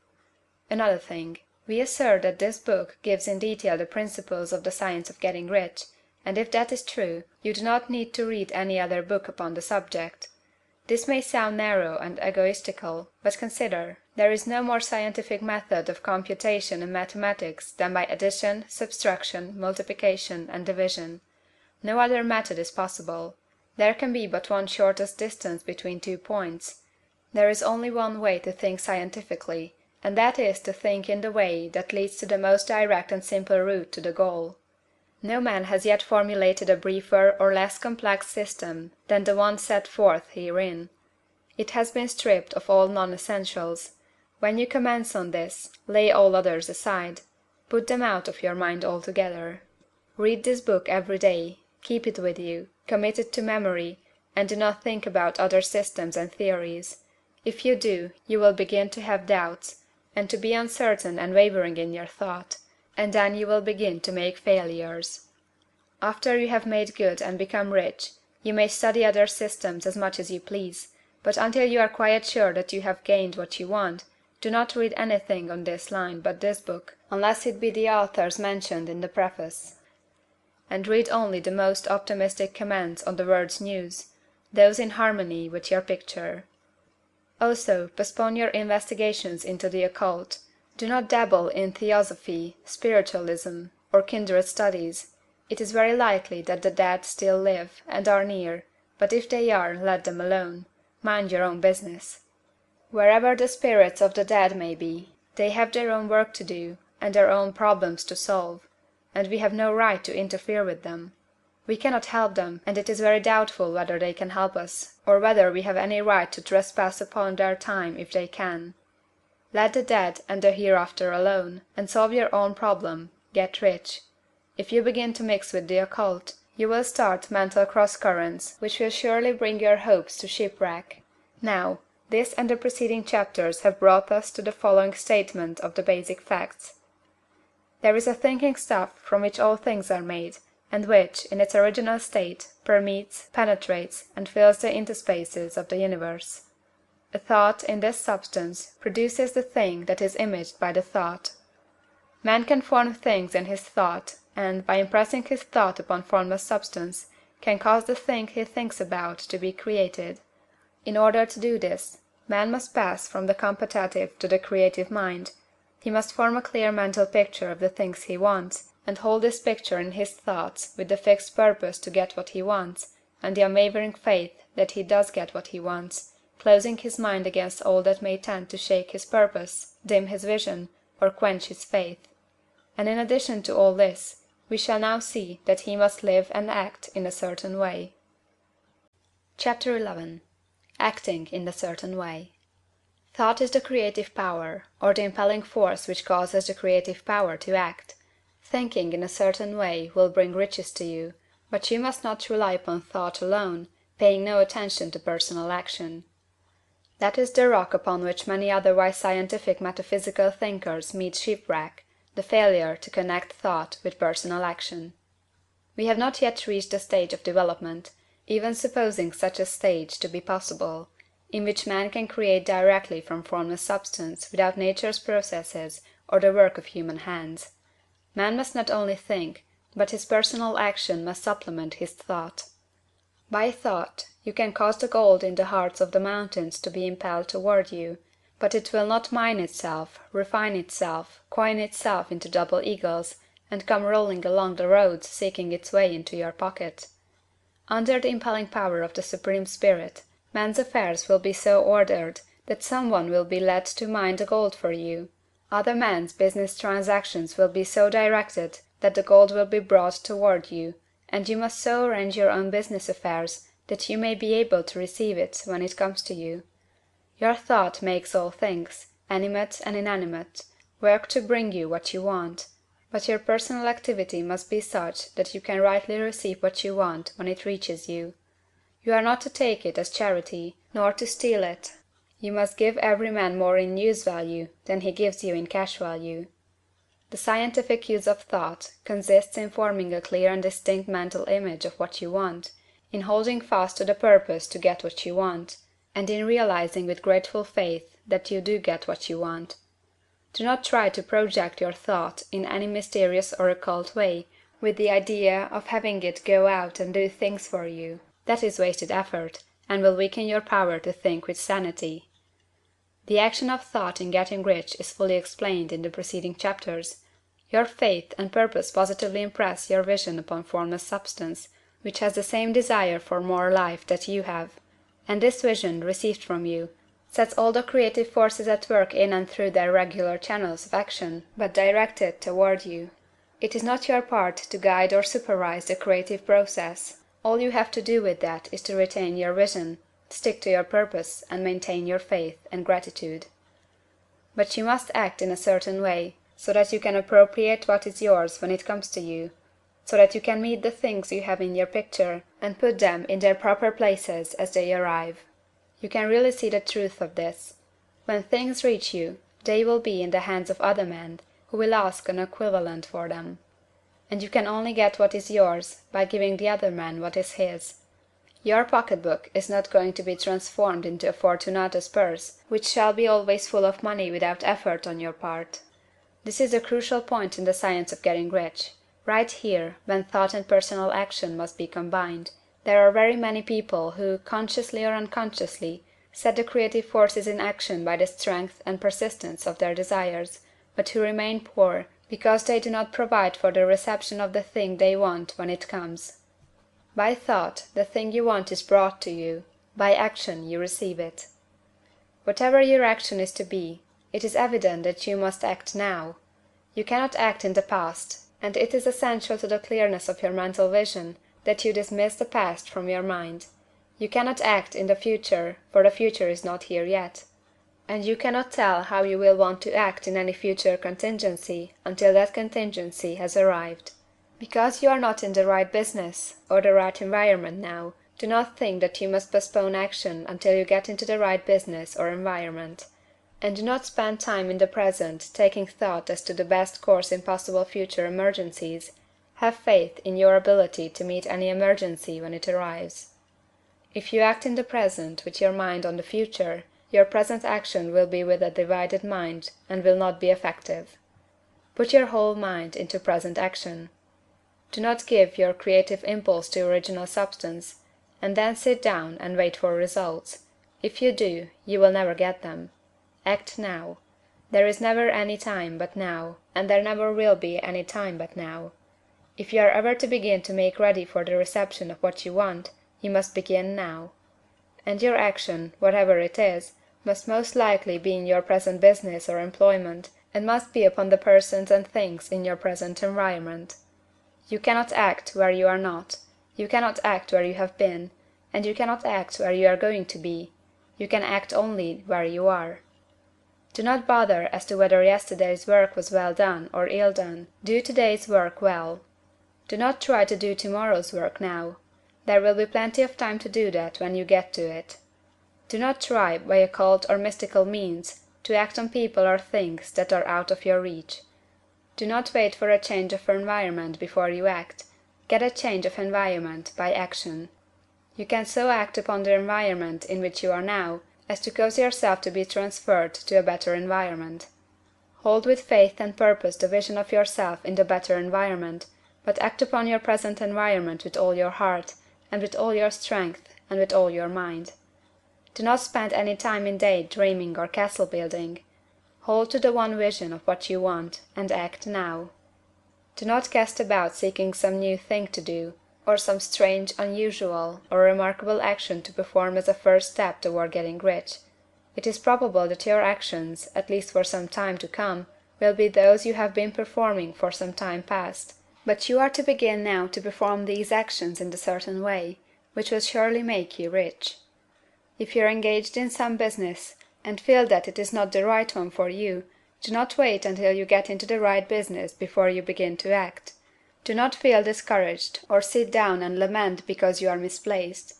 Another thing. We assert that this book gives in detail the principles of the science of getting rich, and if that is true, you do not need to read any other book upon the subject. This may sound narrow and egoistical, but consider, There is no more scientific method of computation in mathematics than by addition, subtraction, multiplication, and division. No other method is possible. There can be but one shortest distance between two points. There is only one way to think scientifically, and that is to think in the way that leads to the most direct and simple route to the goal. No man has yet formulated a briefer or less complex system than the one set forth herein. It has been stripped of all non-essentials. When you commence on this, lay all others aside. Put them out of your mind altogether. Read this book every day, keep it with you, commit it to memory, and do not think about other systems and theories. If you do, you will begin to have doubts, and to be uncertain and wavering in your thought, and then you will begin to make failures. After you have made good and become rich, you may study other systems as much as you please, but until you are quite sure that you have gained what you want, do not read anything on this line but this book, unless it be the authors mentioned in the preface. And read only the most optimistic comments on the world's news, those in harmony with your picture. Also, postpone your investigations into the occult. Do not dabble in theosophy, spiritualism, or kindred studies. It is very likely that the dead still live, and are near, but if they are, let them alone. Mind your own business. Wherever the spirits of the dead may be, they have their own work to do, and their own problems to solve, and we have no right to interfere with them. We cannot help them, and it is very doubtful whether they can help us, or whether we have any right to trespass upon their time if they can. Let the dead and the hereafter alone, and solve your own problem, get rich. If you begin to mix with the occult, you will start mental cross-currents which will surely bring your hopes to shipwreck. Now, this and the preceding chapters have brought us to the following statement of the basic facts. There is a thinking stuff from which all things are made, and which, in its original state, permeates, penetrates, and fills the interspaces of the universe. A thought, in this substance, produces the thing that is imaged by the thought. Man can form things in his thought, and, by impressing his thought upon formless substance, can cause the thing he thinks about to be created. In order to do this, man must pass from the competitive to the creative mind. He must form a clear mental picture of the things he wants, and hold this picture in his thoughts with the fixed purpose to get what he wants, and the unwavering faith that he does get what he wants, closing his mind against all that may tend to shake his purpose, dim his vision, or quench his faith. And in addition to all this, we shall now see that he must live and act in a certain way. Chapter 11. Acting in a certain way. Thought is the creative power, or the impelling force which causes the creative power to act. Thinking in a certain way will bring riches to you, but you must not rely upon thought alone, paying no attention to personal action. That is the rock upon which many otherwise scientific metaphysical thinkers meet shipwreck, the failure to connect thought with personal action. We have not yet reached the stage of development, even supposing such a stage to be possible, in which man can create directly from formless substance without nature's processes or the work of human hands. Man must not only think, but his personal action must supplement his thought. By thought, you can cause the gold in the hearts of the mountains to be impelled toward you, but it will not mine itself, refine itself, coin itself into double eagles, and come rolling along the roads seeking its way into your pocket. Under the impelling power of the Supreme Spirit, man's affairs will be so ordered that some one will be led to mine the gold for you. Other men's business transactions will be so directed that the gold will be brought toward you, and you must so arrange your own business affairs that you may be able to receive it when it comes to you. Your thought makes all things, animate and inanimate, work to bring you what you want, but your personal activity must be such that you can rightly receive what you want when it reaches you. You are not to take it as charity, nor to steal it. You must give every man more in use value than he gives you in cash value. The scientific use of thought consists in forming a clear and distinct mental image of what you want, in holding fast to the purpose to get what you want, and in realizing with grateful faith that you do get what you want. Do not try to project your thought in any mysterious or occult way, with the idea of having it go out and do things for you. That is wasted effort, and will weaken your power to think with sanity. The action of thought in getting rich is fully explained in the preceding chapters. Your faith and purpose positively impress your vision upon formless substance, which has the same desire for more life that you have; and this vision, received from you, sets all the creative forces at work in and through their regular channels of action, but directed toward you. It is not your part to guide or supervise the creative process. All you have to do with that is to retain your vision, stick to your purpose, and maintain your faith and gratitude. But you must act in a certain way, so that you can appropriate what is yours when it comes to you, so that you can meet the things you have in your picture, and put them in their proper places as they arrive. You can really see the truth of this. When things reach you, they will be in the hands of other men, who will ask an equivalent for them. And you can only get what is yours by giving the other man what is his. Your pocketbook is not going to be transformed into a Fortunatus purse, which shall be always full of money without effort on your part. This is a crucial point in the science of getting rich. Right here, when thought and personal action must be combined, there are very many people who, consciously or unconsciously, set the creative forces in action by the strength and persistence of their desires, but who remain poor because they do not provide for the reception of the thing they want when it comes. By thought, the thing you want is brought to you; by action, you receive it. Whatever your action is to be, it is evident that you must act now. You cannot act in the past, and it is essential to the clearness of your mental vision that you dismiss the past from your mind. You cannot act in the future, for the future is not here yet. And you cannot tell how you will want to act in any future contingency until that contingency has arrived. Because you are not in the right business or the right environment now, do not think that you must postpone action until you get into the right business or environment. And do not spend time in the present taking thought as to the best course in possible future emergencies. Have faith in your ability to meet any emergency when it arrives. If you act in the present with your mind on the future, your present action will be with a divided mind and will not be effective. Put your whole mind into present action. Do not give your creative impulse to original substance, and then sit down and wait for results. If you do, you will never get them. Act now. There is never any time but now, and there never will be any time but now. If you are ever to begin to make ready for the reception of what you want, you must begin now. And your action, whatever it is, must most likely be in your present business or employment, and must be upon the persons and things in your present environment. You cannot act where you are not, you cannot act where you have been, and you cannot act where you are going to be. You can act only where you are. Do not bother as to whether yesterday's work was well done or ill done. Do today's work well. Do not try to do tomorrow's work now. There will be plenty of time to do that when you get to it. Do not try, by occult or mystical means, to act on people or things that are out of your reach. Do not wait for a change of environment before you act. Get a change of environment by action. You can so act upon the environment in which you are now as to cause yourself to be transferred to a better environment. Hold with faith and purpose the vision of yourself in the better environment, but act upon your present environment with all your heart, and with all your strength, and with all your mind. Do not spend any time in day dreaming or castle building. Hold to the one vision of what you want, and act now. Do not cast about seeking some new thing to do, or some strange, unusual, or remarkable action to perform as a first step toward getting rich. It is probable that your actions, at least for some time to come, will be those you have been performing for some time past. But you are to begin now to perform these actions in a certain way, which will surely make you rich. If you are engaged in some business, and feel that it is not the right one for you, do not wait until you get into the right business before you begin to act. Do not feel discouraged, or sit down and lament because you are misplaced.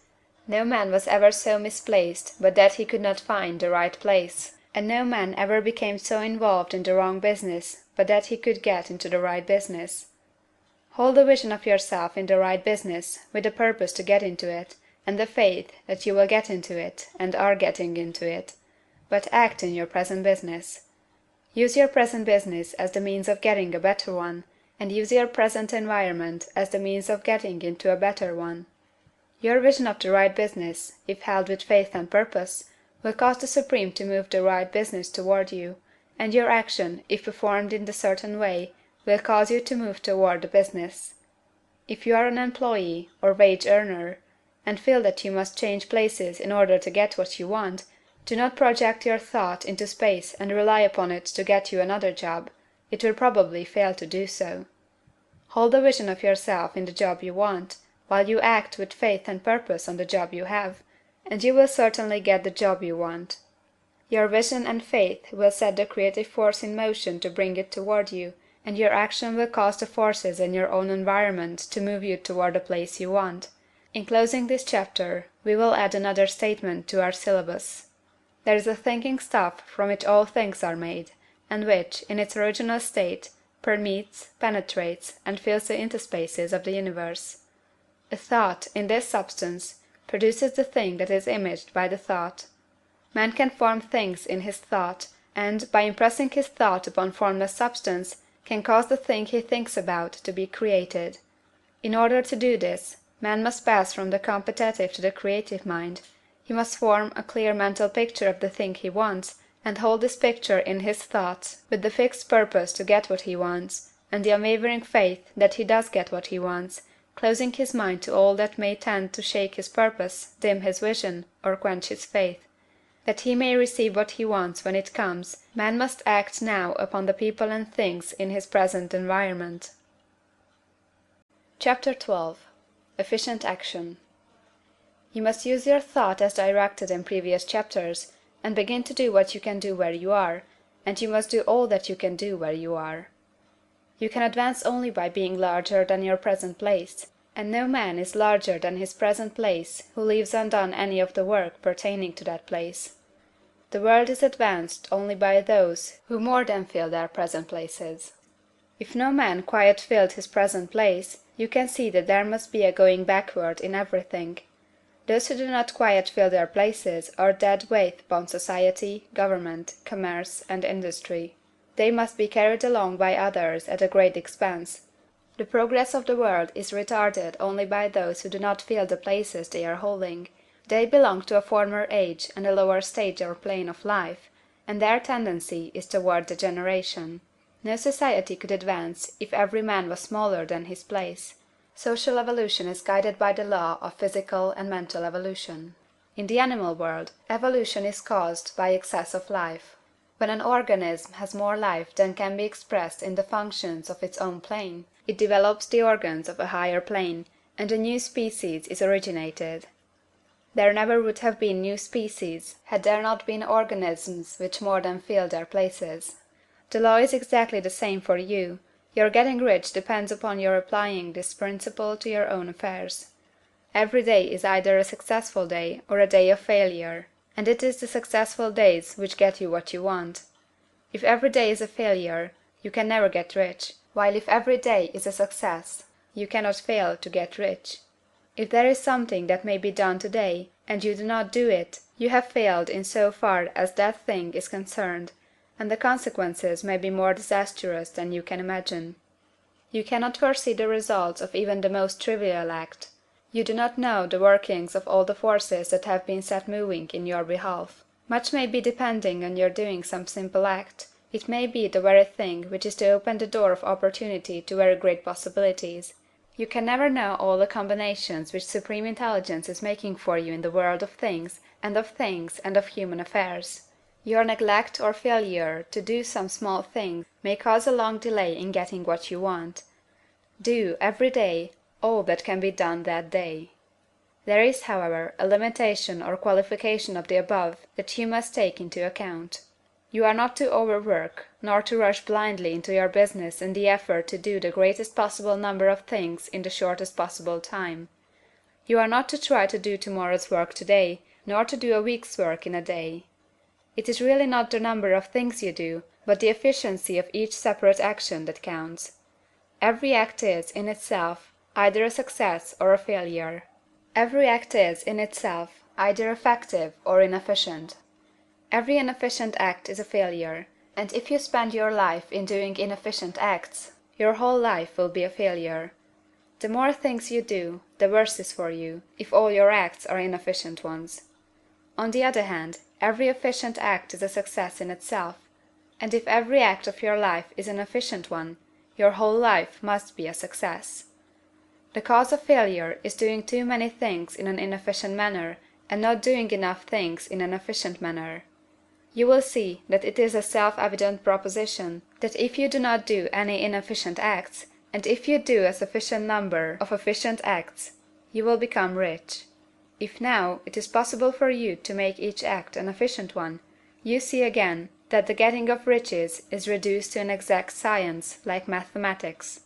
No man was ever so misplaced but that he could not find the right place, and no man ever became so involved in the wrong business but that he could get into the right business. Hold the vision of yourself in the right business, with the purpose to get into it, and the faith that you will get into it, and are getting into it. But act in your present business. Use your present business as the means of getting a better one, and use your present environment as the means of getting into a better one. Your vision of the right business, if held with faith and purpose, will cause the Supreme to move the right business toward you, and your action, if performed in the certain way, will cause you to move toward the business. If you are an employee, or wage earner, and feel that you must change places in order to get what you want, do not project your thought into space and rely upon it to get you another job. It will probably fail to do so. Hold a vision of yourself in the job you want, while you act with faith and purpose on the job you have, and you will certainly get the job you want. Your vision and faith will set the creative force in motion to bring it toward you, and your action will cause the forces in your own environment to move you toward the place you want. In closing this chapter, we will add another statement to our syllabus. There is a thinking stuff from which all things are made, and which, in its original state, permeates, penetrates, and fills the interspaces of the universe. A thought, in this substance, produces the thing that is imaged by the thought. Man can form things in his thought, and, by impressing his thought upon formless substance, can cause the thing he thinks about to be created. In order to do this, man must pass from the competitive to the creative mind. He must form a clear mental picture of the thing he wants, and hold this picture in his thoughts, with the fixed purpose to get what he wants, and the unwavering faith that he does get what he wants, closing his mind to all that may tend to shake his purpose, dim his vision, or quench his faith. That he may receive what he wants when it comes, man must act now upon the people and things in his present environment. Chapter 12. Efficient Action. You must use your thought as directed in previous chapters, and begin to do what you can do where you are, and you must do all that you can do where you are. You can advance only by being larger than your present place, and no man is larger than his present place who leaves undone any of the work pertaining to that place. The world is advanced only by those who more than fill their present places. If no man quite filled his present place, you can see that there must be a going backward in everything. Those who do not quite fill their places are dead weight upon society, government, commerce, and industry. They must be carried along by others at a great expense. The progress of the world is retarded only by those who do not fill the places they are holding. They belong to a former age and a lower stage or plane of life, and their tendency is toward degeneration. No society could advance if every man was smaller than his place. Social evolution is guided by the law of physical and mental evolution. In the animal world, evolution is caused by excess of life. When an organism has more life than can be expressed in the functions of its own plane, it develops the organs of a higher plane, and a new species is originated. There never would have been new species had there not been organisms which more than filled their places. The law is exactly the same for you. Your getting rich depends upon your applying this principle to your own affairs. Every day is either a successful day or a day of failure, and it is the successful days which get you what you want. If every day is a failure, you can never get rich, while if every day is a success, you cannot fail to get rich. If there is something that may be done today, and you do not do it, you have failed in so far as that thing is concerned, and the consequences may be more disastrous than you can imagine. You cannot foresee the results of even the most trivial act. You do not know the workings of all the forces that have been set moving in your behalf. Much may be depending on your doing some simple act. It may be the very thing which is to open the door of opportunity to very great possibilities. You can never know all the combinations which Supreme Intelligence is making for you in the world of things and of human affairs. Your neglect or failure to do some small thing may cause a long delay in getting what you want. Do, every day, all that can be done that day. There is, however, a limitation or qualification of the above that you must take into account. You are not to overwork, nor to rush blindly into your business in the effort to do the greatest possible number of things in the shortest possible time. You are not to try to do tomorrow's work today, nor to do a week's work in a day. It is really not the number of things you do, but the efficiency of each separate action that counts. Every act is, in itself, either a success or a failure. Every act is, in itself, either effective or inefficient. Every inefficient act is a failure, and if you spend your life in doing inefficient acts, your whole life will be a failure. The more things you do, the worse is for you, if all your acts are inefficient ones. On the other hand, every efficient act is a success in itself; and if every act of your life is an efficient one, your whole life must be a success. The cause of failure is doing too many things in an inefficient manner, and not doing enough things in an efficient manner. You will see that it is a self-evident proposition that if you do not do any inefficient acts, and if you do a sufficient number of efficient acts, you will become rich. If now it is possible for you to make each act an efficient one, you see again that the getting of riches is reduced to an exact science, like mathematics.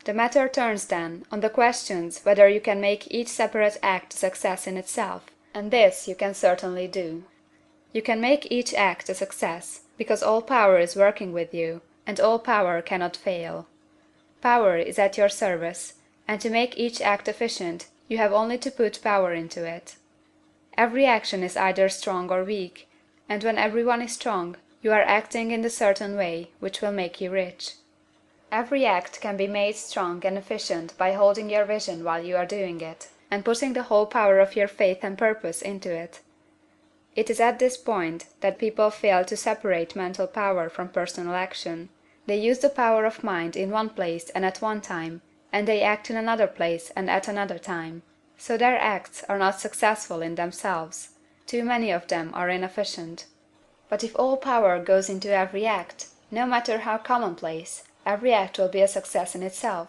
The matter turns then on the questions whether you can make each separate act a success in itself, and this you can certainly do. You can make each act a success, because all power is working with you, and all power cannot fail. Power is at your service, and to make each act efficient you have only to put power into it. Every action is either strong or weak, and when every one is strong, you are acting in the certain way which will make you rich. Every act can be made strong and efficient by holding your vision while you are doing it, and putting the whole power of your faith and purpose into it. It is at this point that people fail to separate mental power from personal action. They use the power of mind in one place and at one time, and they act in another place and at another time. So their acts are not successful in themselves. Too many of them are inefficient. But if all power goes into every act, no matter how commonplace, every act will be a success in itself.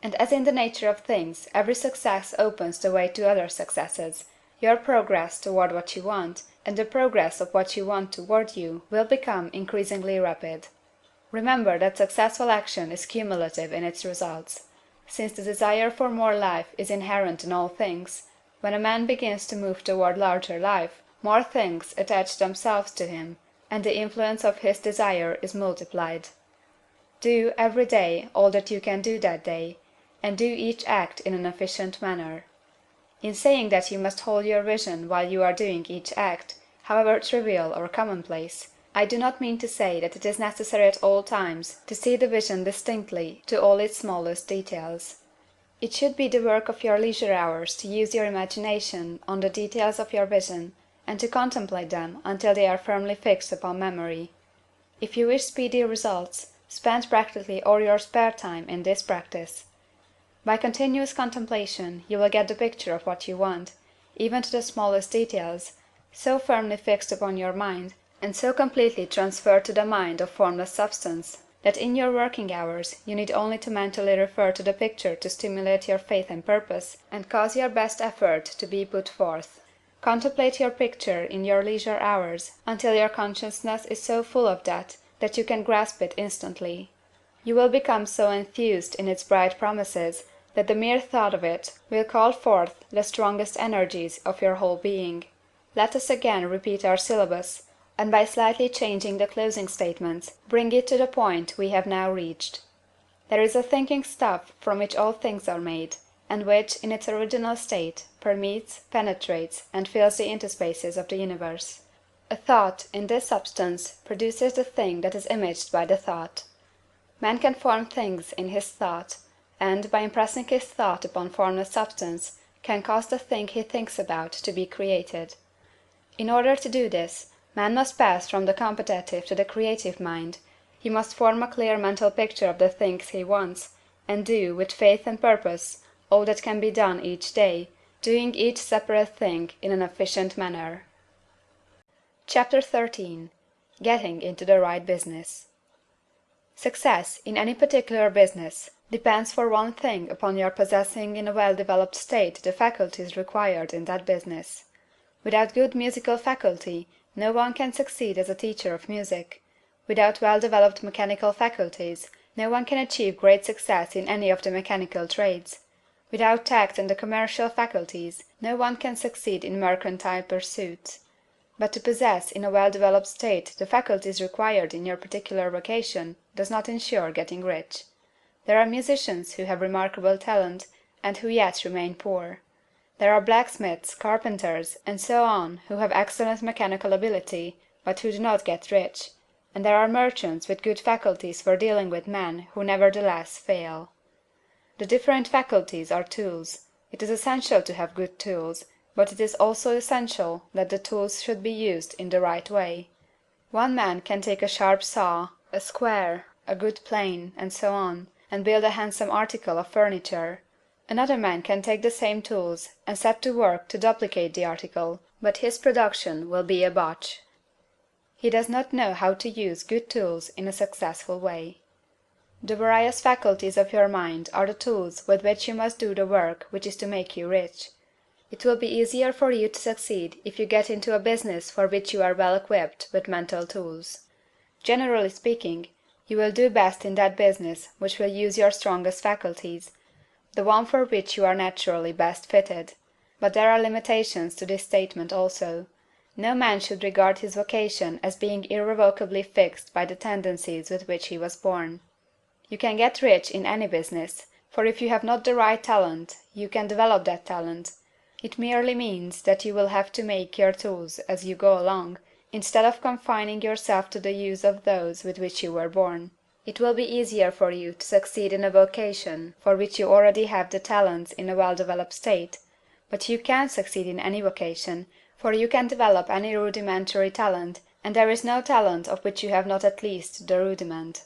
And as in the nature of things every success opens the way to other successes, your progress toward what you want, and the progress of what you want toward you, will become increasingly rapid. Remember that successful action is cumulative in its results. Since the desire for more life is inherent in all things, when a man begins to move toward larger life, more things attach themselves to him, and the influence of his desire is multiplied. Do, every day, all that you can do that day, and do each act in an efficient manner. In saying that you must hold your vision while you are doing each act, however trivial or commonplace, I do not mean to say that it is necessary at all times to see the vision distinctly to all its smallest details. It should be the work of your leisure hours to use your imagination on the details of your vision, and to contemplate them until they are firmly fixed upon memory. If you wish speedy results, spend practically all your spare time in this practice. By continuous contemplation you will get the picture of what you want, even to the smallest details, so firmly fixed upon your mind, and so completely transferred to the mind of formless substance, that in your working hours you need only to mentally refer to the picture to stimulate your faith and purpose, and cause your best effort to be put forth. Contemplate your picture in your leisure hours until your consciousness is so full of that you can grasp it instantly. You will become so enthused in its bright promises that the mere thought of it will call forth the strongest energies of your whole being. Let us again repeat our syllabus, and by slightly changing the closing statements, bring it to the point we have now reached. There is a thinking stuff from which all things are made, and which, in its original state, permeates, penetrates, and fills the interspaces of the universe. A thought, in this substance, produces the thing that is imaged by the thought. Man can form things in his thought, and, by impressing his thought upon formless substance, can cause the thing he thinks about to be created. In order to do this, man must pass from the competitive to the creative mind. He must form a clear mental picture of the things he wants, and do, with faith and purpose, all that can be done each day, doing each separate thing in an efficient manner. Chapter 13. Getting into the Right Business. Success in any particular business depends for one thing upon your possessing in a well-developed state the faculties required in that business. Without good musical faculty, no one can succeed as a teacher of music. Without well-developed mechanical faculties, no one can achieve great success in any of the mechanical trades. Without tact and the commercial faculties, no one can succeed in mercantile pursuits. But to possess in a well-developed state the faculties required in your particular vocation does not insure getting rich. There are musicians who have remarkable talent, and who yet remain poor. There are blacksmiths, carpenters, and so on who have excellent mechanical ability, but who do not get rich, and there are merchants with good faculties for dealing with men who nevertheless fail. The different faculties are tools. It is essential to have good tools, but it is also essential that the tools should be used in the right way. One man can take a sharp saw, a square, a good plane, and so on, and build a handsome article of furniture. Another man can take the same tools and set to work to duplicate the article, but his production will be a botch. He does not know how to use good tools in a successful way. The various faculties of your mind are the tools with which you must do the work which is to make you rich. It will be easier for you to succeed if you get into a business for which you are well equipped with mental tools. Generally speaking, you will do best in that business which will use your strongest faculties, the one for which you are naturally best fitted. But there are limitations to this statement also. No man should regard his vocation as being irrevocably fixed by the tendencies with which he was born. You can get rich in any business, for if you have not the right talent, you can develop that talent. It merely means that you will have to make your tools as you go along, instead of confining yourself to the use of those with which you were born. It will be easier for you to succeed in a vocation for which you already have the talents in a well-developed state, but you can succeed in any vocation, for you can develop any rudimentary talent, and there is no talent of which you have not at least the rudiment.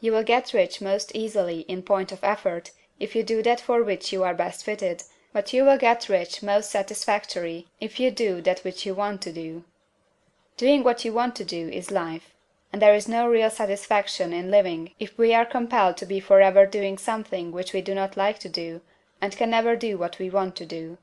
You will get rich most easily in point of effort if you do that for which you are best fitted, but you will get rich most satisfactory if you do that which you want to do. Doing what you want to do is life, and there is no real satisfaction in living if we are compelled to be forever doing something which we do not like to do, and can never do what we want to do.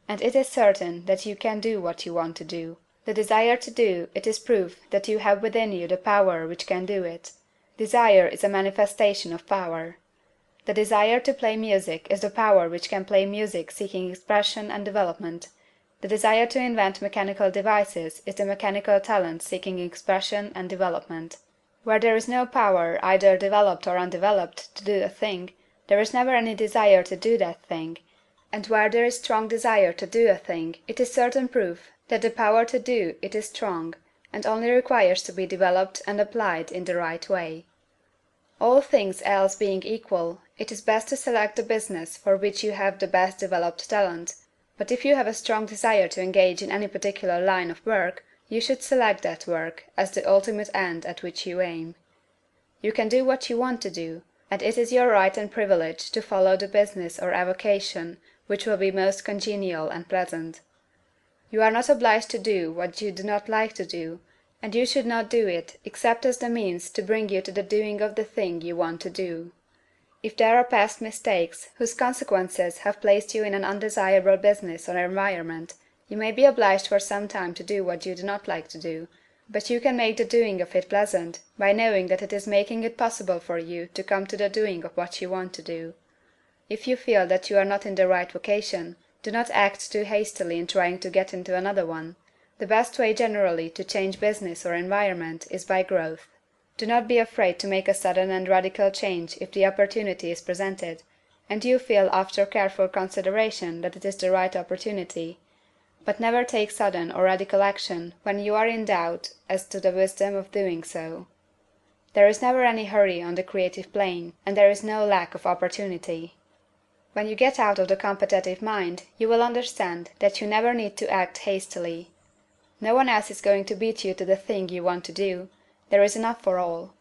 And it is certain that you can do what you want to do. The desire to do it is proof that you have within you the power which can do it. Desire is a manifestation of power. The desire to play music is the power which can play music seeking expression and development. The desire to invent mechanical devices is the mechanical talent seeking expression and development. Where there is no power, either developed or undeveloped, to do a thing, there is never any desire to do that thing, and where there is strong desire to do a thing, it is certain proof that the power to do it is strong, and only requires to be developed and applied in the right way. All things else being equal, it is best to select the business for which you have the best developed talent, but if you have a strong desire to engage in any particular line of work, you should select that work as the ultimate end at which you aim. You can do what you want to do, and it is your right and privilege to follow the business or avocation which will be most congenial and pleasant. You are not obliged to do what you do not like to do, and you should not do it except as the means to bring you to the doing of the thing you want to do. If there are past mistakes whose consequences have placed you in an undesirable business or environment, you may be obliged for some time to do what you do not like to do, but you can make the doing of it pleasant by knowing that it is making it possible for you to come to the doing of what you want to do. If you feel that you are not in the right vocation, do not act too hastily in trying to get into another one. The best way generally to change business or environment is by growth. Do not be afraid to make a sudden and radical change if the opportunity is presented, and you feel after careful consideration that it is the right opportunity. But never take sudden or radical action when you are in doubt as to the wisdom of doing so. There is never any hurry on the creative plane, and there is no lack of opportunity. When you get out of the competitive mind, you will understand that you never need to act hastily. No one else is going to beat you to the thing you want to do. There is enough for all.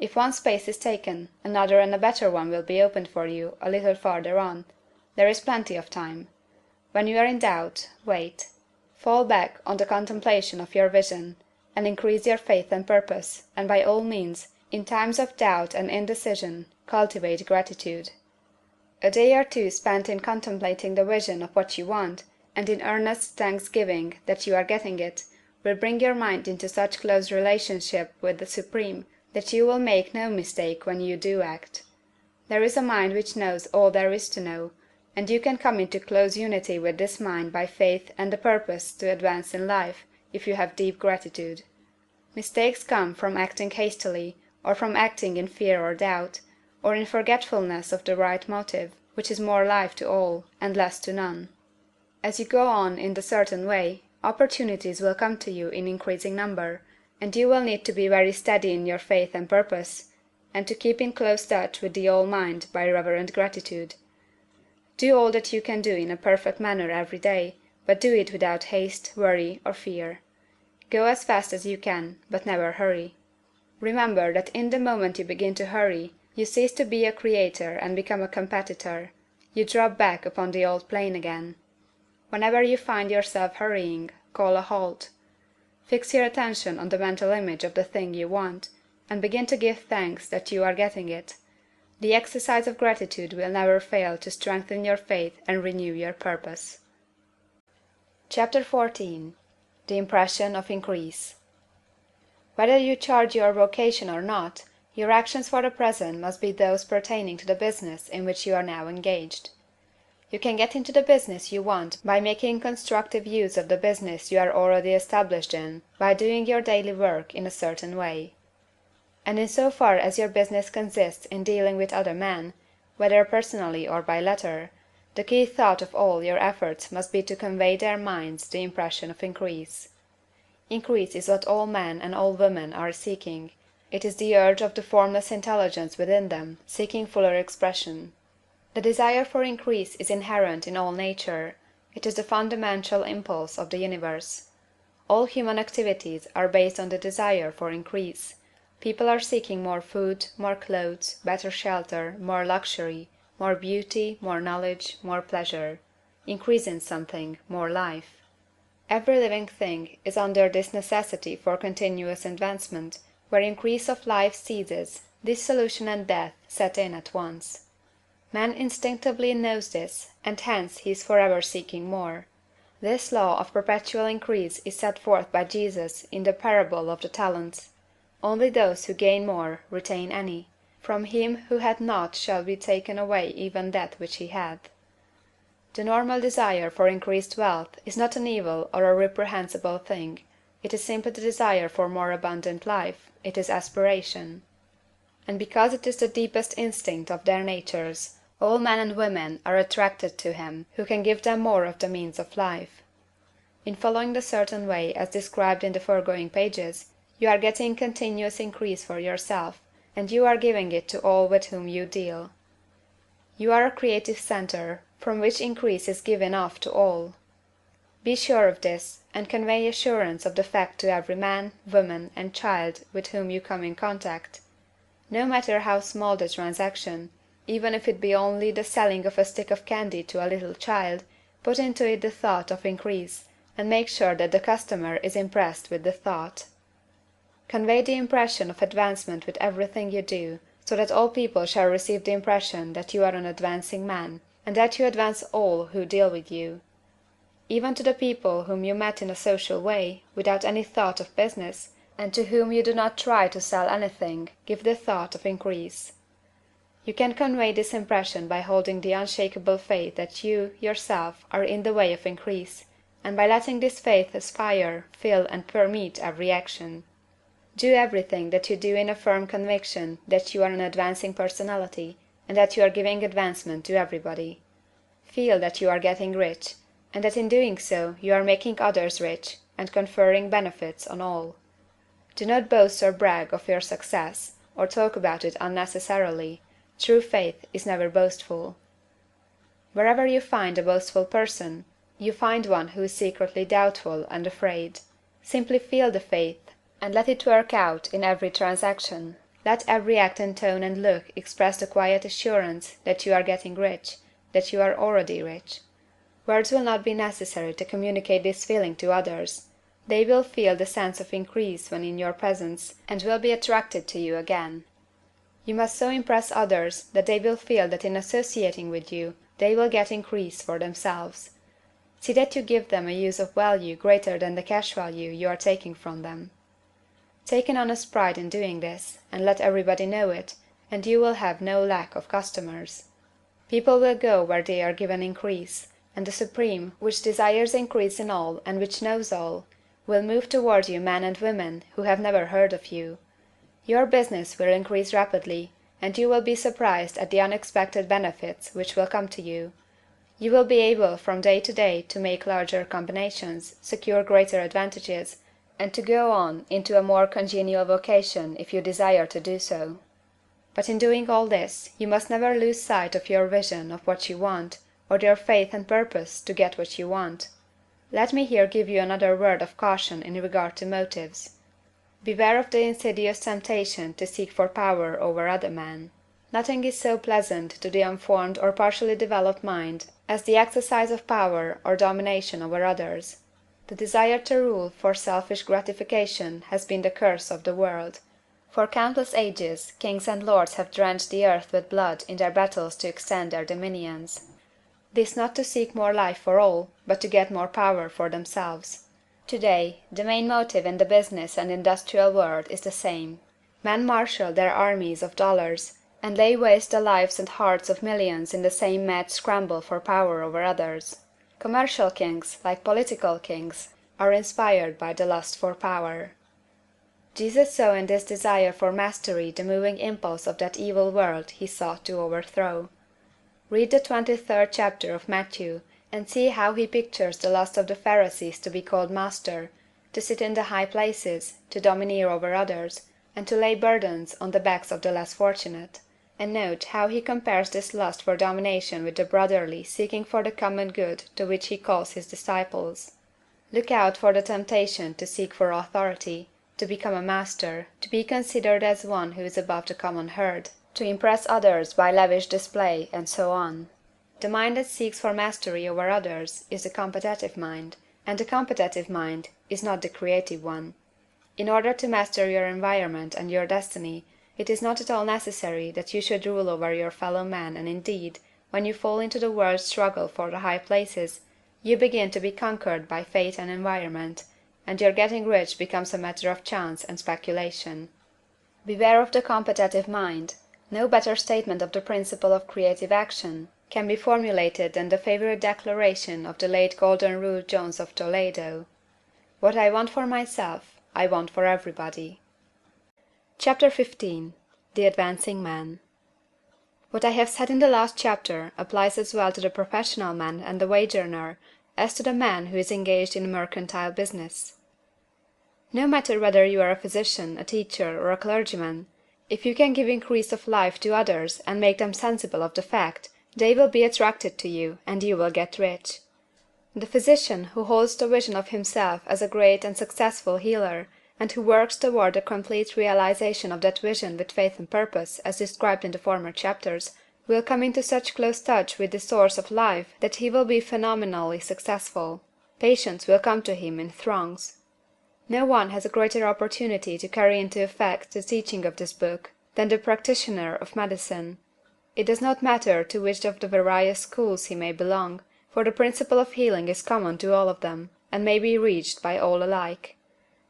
If one space is taken, another and a better one will be opened for you a little farther on. There is plenty of time. When you are in doubt, wait. Fall back on the contemplation of your vision, and increase your faith and purpose, and by all means, in times of doubt and indecision, cultivate gratitude. A day or two spent in contemplating the vision of what you want, and in earnest thanksgiving that you are getting it, will bring your mind into such close relationship with the Supreme that you will make no mistake when you do act. There is a mind which knows all there is to know, and you can come into close unity with this mind by faith and the purpose to advance in life, if you have deep gratitude. Mistakes come from acting hastily, or from acting in fear or doubt, or in forgetfulness of the right motive, which is more life to all, and less to none. As you go on in the certain way, opportunities will come to you in increasing number, and you will need to be very steady in your faith and purpose, and to keep in close touch with the all-mind by reverent gratitude. Do all that you can do in a perfect manner every day, but do it without haste, worry, or fear. Go as fast as you can, but never hurry. Remember that in the moment you begin to hurry, you cease to be a creator and become a competitor. You drop back upon the old plane again. Whenever you find yourself hurrying, call a halt. Fix your attention on the mental image of the thing you want, and begin to give thanks that you are getting it. The exercise of gratitude will never fail to strengthen your faith and renew your purpose. Chapter 14. The Impression of Increase. Whether you charge your vocation or not, your actions for the present must be those pertaining to the business in which you are now engaged. You can get into the business you want by making constructive use of the business you are already established in, by doing your daily work in a certain way. And in so far as your business consists in dealing with other men, whether personally or by letter, the key thought of all your efforts must be to convey their minds the impression of increase. Increase is what all men and all women are seeking. It is the urge of the formless intelligence within them, seeking fuller expression. The desire for increase is inherent in all nature. It is the fundamental impulse of the universe. All human activities are based on the desire for increase. People are seeking more food, more clothes, better shelter, more luxury, more beauty, more knowledge, more pleasure. Increase in something, more life. Every living thing is under this necessity for continuous advancement. Where increase of life ceases, dissolution and death set in at once. Man instinctively knows this, and hence he is forever seeking more. This law of perpetual increase is set forth by Jesus in the parable of the talents. Only those who gain more retain any. From him who had not shall be taken away even that which he had. The normal desire for increased wealth is not an evil or a reprehensible thing. It is simply the desire for more abundant life. It is aspiration. And because it is the deepest instinct of their natures, all men and women are attracted to him who can give them more of the means of life. In following the certain way as described in the foregoing pages, you are getting continuous increase for yourself, and you are giving it to all with whom you deal. You are a creative center, from which increase is given off to all. Be sure of this, and convey assurance of the fact to every man, woman, and child with whom you come in contact. No matter how small the transaction, even if it be only the selling of a stick of candy to a little child, put into it the thought of increase, and make sure that the customer is impressed with the thought. Convey the impression of advancement with everything you do, so that all people shall receive the impression that you are an advancing man, and that you advance all who deal with you. Even to the people whom you met in a social way, without any thought of business, and to whom you do not try to sell anything, give the thought of increase. You can convey this impression by holding the unshakable faith that you, yourself, are in the way of increase, and by letting this faith aspire, fill, and permeate every action. Do everything that you do in a firm conviction that you are an advancing personality, and that you are giving advancement to everybody. Feel that you are getting rich, and that in doing so you are making others rich, and conferring benefits on all. Do not boast or brag of your success, or talk about it unnecessarily. True faith is never boastful. Wherever you find a boastful person, you find one who is secretly doubtful and afraid. Simply feel the faith, and let it work out in every transaction. Let every act and tone and look express the quiet assurance that you are getting rich, that you are already rich. Words will not be necessary to communicate this feeling to others. They will feel the sense of increase when in your presence, and will be attracted to you again. You must so impress others that they will feel that in associating with you they will get increase for themselves. See that you give them a use of value greater than the cash value you are taking from them. Take an honest pride in doing this, and let everybody know it, and you will have no lack of customers. People will go where they are given increase, and the Supreme, which desires increase in all and which knows all, will move toward you men and women who have never heard of you. Your business will increase rapidly, and you will be surprised at the unexpected benefits which will come to you. You will be able from day to day to make larger combinations, secure greater advantages, and to go on into a more congenial vocation if you desire to do so. But in doing all this, you must never lose sight of your vision of what you want, or your faith and purpose to get what you want. Let me here give you another word of caution in regard to motives. Beware of the insidious temptation to seek for power over other men. Nothing is so pleasant to the unformed or partially developed mind as the exercise of power or domination over others. The desire to rule for selfish gratification has been the curse of the world. For countless ages kings and lords have drenched the earth with blood in their battles to extend their dominions. This not to seek more life for all, but to get more power for themselves. Today, the main motive in the business and industrial world is the same. Men marshal their armies of dollars, and lay waste the lives and hearts of millions in the same mad scramble for power over others. Commercial kings, like political kings, are inspired by the lust for power. Jesus saw in this desire for mastery the moving impulse of that evil world he sought to overthrow. Read the 23rd chapter of Matthew, and see how he pictures the lust of the Pharisees to be called master, to sit in the high places, to domineer over others, and to lay burdens on the backs of the less fortunate. And note how he compares this lust for domination with the brotherly seeking for the common good to which he calls his disciples. Look out for the temptation to seek for authority, to become a master, to be considered as one who is above the common herd, to impress others by lavish display, and so on. The mind that seeks for mastery over others is the competitive mind, and the competitive mind is not the creative one. In order to master your environment and your destiny, it is not at all necessary that you should rule over your fellow men, and indeed, when you fall into the world's struggle for the high places, you begin to be conquered by fate and environment, and your getting rich becomes a matter of chance and speculation. Beware of the competitive mind. No better statement of the principle of creative action can be formulated than the favorite declaration of the late Golden Rule Jones of Toledo: "What I want for myself, I want for everybody." Chapter 15. The Advancing Man. What I have said in the last chapter applies as well to the professional man and the wage earner as to the man who is engaged in mercantile business. No matter whether you are a physician, a teacher, or a clergyman, if you can give increase of life to others and make them sensible of the fact, they will be attracted to you, and you will get rich. The physician who holds the vision of himself as a great and successful healer, and who works toward the complete realization of that vision with faith and purpose, as described in the former chapters, will come into such close touch with the source of life that he will be phenomenally successful. Patients will come to him in throngs. No one has a greater opportunity to carry into effect the teaching of this book than the practitioner of medicine. It does not matter to which of the various schools he may belong, for the principle of healing is common to all of them, and may be reached by all alike.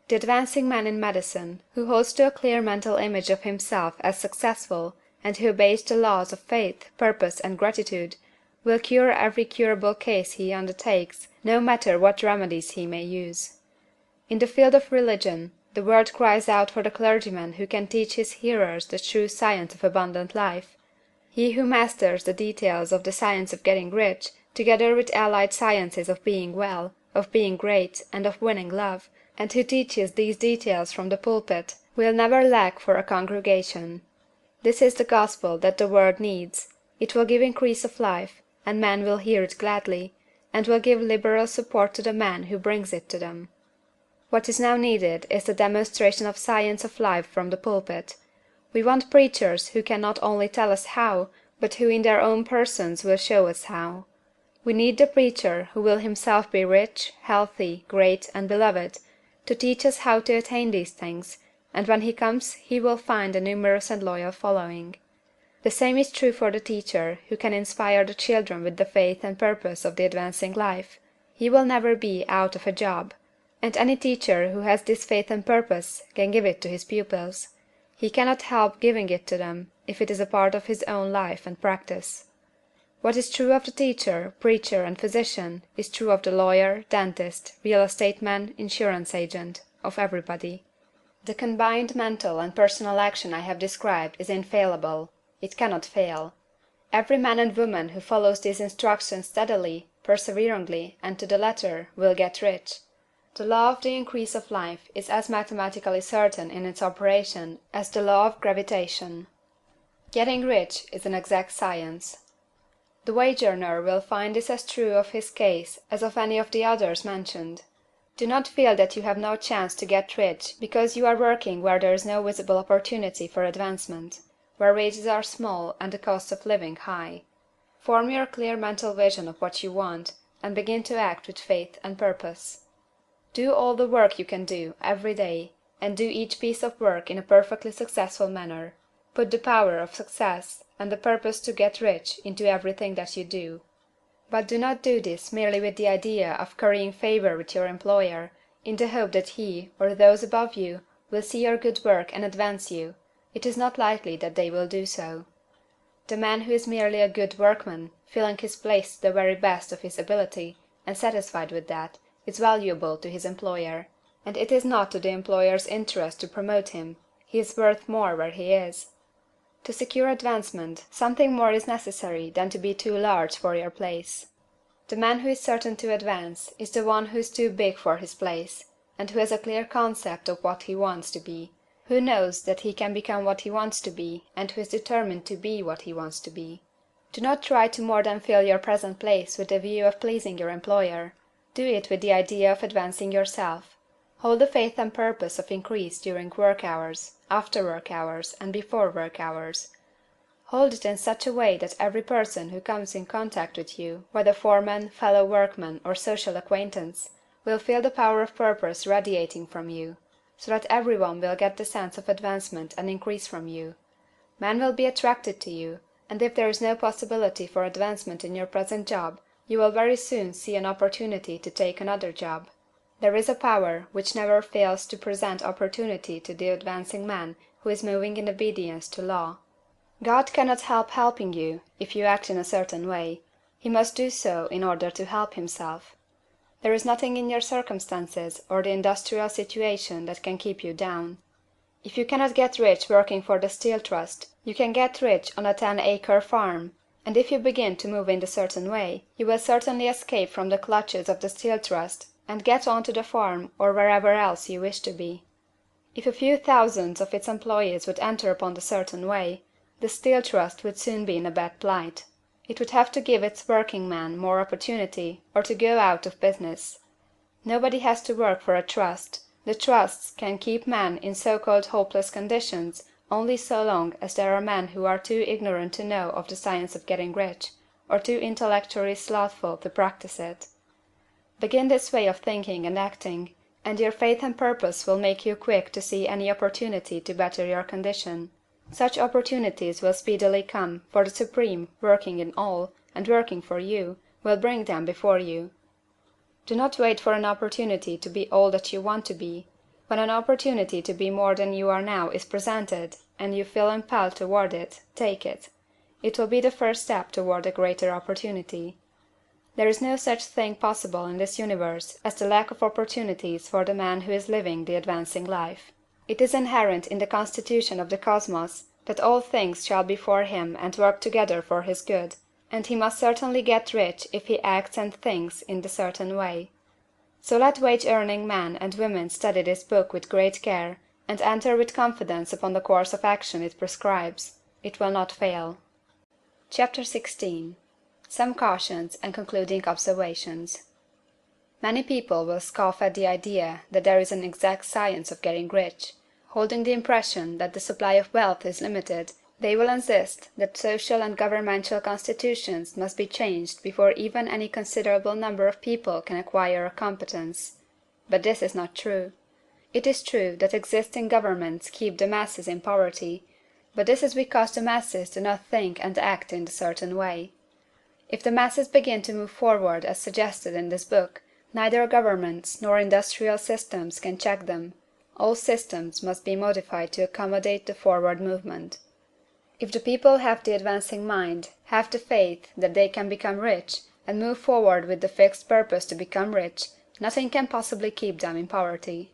The advancing man in medicine, who holds to a clear mental image of himself as successful, and who obeys the laws of faith, purpose, and gratitude, will cure every curable case he undertakes, no matter what remedies he may use. In the field of religion, the world cries out for the clergyman who can teach his hearers the true science of abundant life. He who masters the details of the science of getting rich, together with allied sciences of being well, of being great, and of winning love, and who teaches these details from the pulpit, will never lack for a congregation. This is the gospel that the world needs. It will give increase of life, and men will hear it gladly, and will give liberal support to the man who brings it to them. What is now needed is the demonstration of science of life from the pulpit. We want preachers who can not only tell us how, but who in their own persons will show us how. We need the preacher who will himself be rich, healthy, great, and beloved, to teach us how to attain these things, and when he comes he will find a numerous and loyal following. The same is true for the teacher who can inspire the children with the faith and purpose of the advancing life. He will never be out of a job. And any teacher who has this faith and purpose can give it to his pupils. He cannot help giving it to them if it is a part of his own life and practice. What is true of the teacher, preacher, and physician is true of the lawyer, dentist, real estate man, insurance agent, of everybody. The combined mental and personal action I have described is infallible. It cannot fail. Every man and woman who follows these instructions steadily, perseveringly, and to the letter, will get rich. The law of the increase of life is as mathematically certain in its operation as the law of gravitation. Getting rich is an exact science. The wage earner will find this as true of his case as of any of the others mentioned. Do not feel that you have no chance to get rich because you are working where there is no visible opportunity for advancement, where wages are small and the cost of living high. Form your clear mental vision of what you want, and begin to act with faith and purpose. Do all the work you can do, every day, and do each piece of work in a perfectly successful manner. Put the power of success, and the purpose to get rich, into everything that you do. But do not do this merely with the idea of currying favor with your employer, in the hope that he, or those above you, will see your good work and advance you. It is not likely that they will do so. The man who is merely a good workman, filling his place to the very best of his ability, and satisfied with that, is valuable to his employer, and it is not to the employer's interest to promote him. He is worth more where he is. To secure advancement, something more is necessary than to be too large for your place. The man who is certain to advance is the one who is too big for his place, and who has a clear concept of what he wants to be, who knows that he can become what he wants to be, and who is determined to be what he wants to be. Do not try to more than fill your present place with the view of pleasing your employer. Do it with the idea of advancing yourself. Hold the faith and purpose of increase during work hours, after work hours, and before work hours. Hold it in such a way that every person who comes in contact with you, whether foreman, fellow workman, or social acquaintance, will feel the power of purpose radiating from you, so that every one will get the sense of advancement and increase from you. Men will be attracted to you, and if there is no possibility for advancement in your present job, you will very soon see an opportunity to take another job. There is a power which never fails to present opportunity to the advancing man who is moving in obedience to law. God cannot help helping you if you act in a certain way. He must do so in order to help himself. There is nothing in your circumstances or the industrial situation that can keep you down. If you cannot get rich working for the Steel Trust, you can get rich on a 10-acre farm, and if you begin to move in a certain way, you will certainly escape from the clutches of the Steel Trust and get on to the farm or wherever else you wish to be. If a few thousands of its employees would enter upon the certain way, the Steel Trust would soon be in a bad plight. It would have to give its working men more opportunity, or to go out of business. Nobody has to work for a trust. The trusts can keep men in so-called hopeless conditions only so long as there are men who are too ignorant to know of the science of getting rich, or too intellectually slothful to practice it. Begin this way of thinking and acting, and your faith and purpose will make you quick to see any opportunity to better your condition. Such opportunities will speedily come, for the Supreme, working in all, and working for you, will bring them before you. Do not wait for an opportunity to be all that you want to be. When an opportunity to be more than you are now is presented, and you feel impelled toward it, take it. It will be the first step toward a greater opportunity. There is no such thing possible in this universe as the lack of opportunities for the man who is living the advancing life. It is inherent in the constitution of the cosmos that all things shall be for him and work together for his good, and he must certainly get rich if he acts and thinks in the certain way. So let wage-earning men and women study this book with great care, and enter with confidence upon the course of action it prescribes. It will not fail. Chapter 16. Some cautions and concluding observations. Many people will scoff at the idea that there is an exact science of getting rich. Holding the impression that the supply of wealth is limited, they will insist that social and governmental constitutions must be changed before even any considerable number of people can acquire a competence. But this is not true. It is true that existing governments keep the masses in poverty, but this is because the masses do not think and act in a certain way. If the masses begin to move forward as suggested in this book, neither governments nor industrial systems can check them. All systems must be modified to accommodate the forward movement. If the people have the advancing mind, have the faith that they can become rich, and move forward with the fixed purpose to become rich, nothing can possibly keep them in poverty.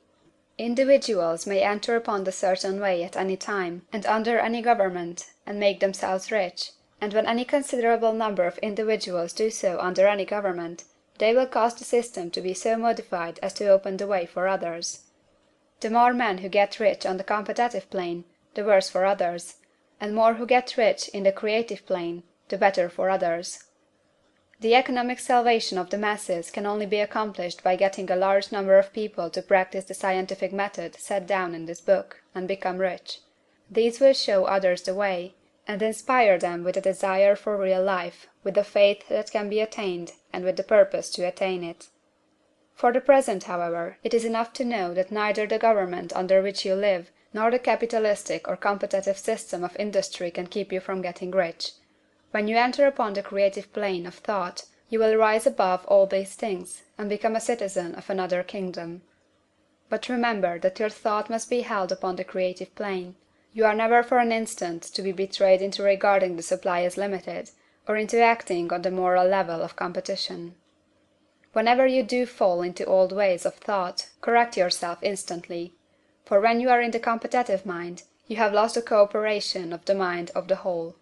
Individuals may enter upon the certain way at any time, and under any government, and make themselves rich, and when any considerable number of individuals do so under any government, they will cause the system to be so modified as to open the way for others. The more men who get rich on the competitive plane, the worse for others, and more who get rich in the creative plane, the better for others. The economic salvation of the masses can only be accomplished by getting a large number of people to practice the scientific method set down in this book, and become rich. These will show others the way, and inspire them with a desire for real life, with the faith that can be attained, and with the purpose to attain it. For the present, however, it is enough to know that neither the government under which you live nor the capitalistic or competitive system of industry can keep you from getting rich. When you enter upon the creative plane of thought, you will rise above all these things, and become a citizen of another kingdom. But remember that your thought must be held upon the creative plane. You are never for an instant to be betrayed into regarding the supply as limited, or into acting on the moral level of competition. Whenever you do fall into old ways of thought, correct yourself instantly. For when you are in the competitive mind, you have lost the cooperation of the mind of the whole.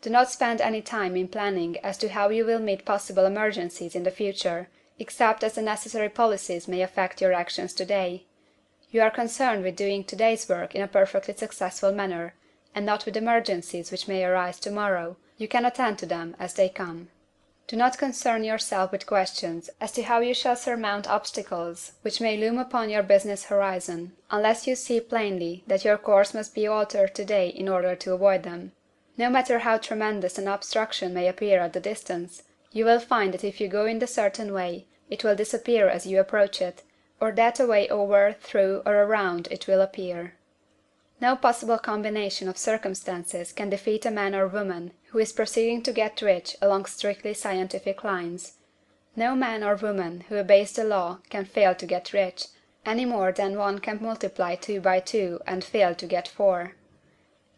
Do not spend any time in planning as to how you will meet possible emergencies in the future, except as the necessary policies may affect your actions today. You are concerned with doing today's work in a perfectly successful manner, and not with emergencies which may arise tomorrow. You can attend to them as they come. Do not concern yourself with questions as to how you shall surmount obstacles which may loom upon your business horizon, unless you see plainly that your course must be altered today in order to avoid them. No matter how tremendous an obstruction may appear at the distance, you will find that if you go in the certain way, it will disappear as you approach it, or that a way over, through, or around it will appear. No possible combination of circumstances can defeat a man or woman who is proceeding to get rich along strictly scientific lines. No man or woman who obeys the law can fail to get rich, any more than one can multiply 2 by 2 and fail to get 4.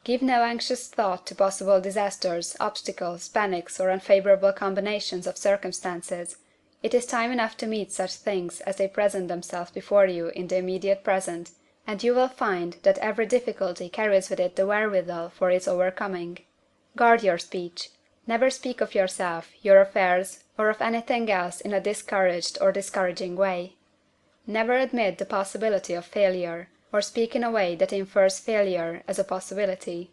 Give no anxious thought to possible disasters, obstacles, panics, or unfavorable combinations of circumstances. It is time enough to meet such things as they present themselves before you in the immediate present, and you will find that every difficulty carries with it the wherewithal for its overcoming. Guard your speech. Never speak of yourself, your affairs, or of anything else in a discouraged or discouraging way. Never admit the possibility of failure, or speak in a way that infers failure as a possibility.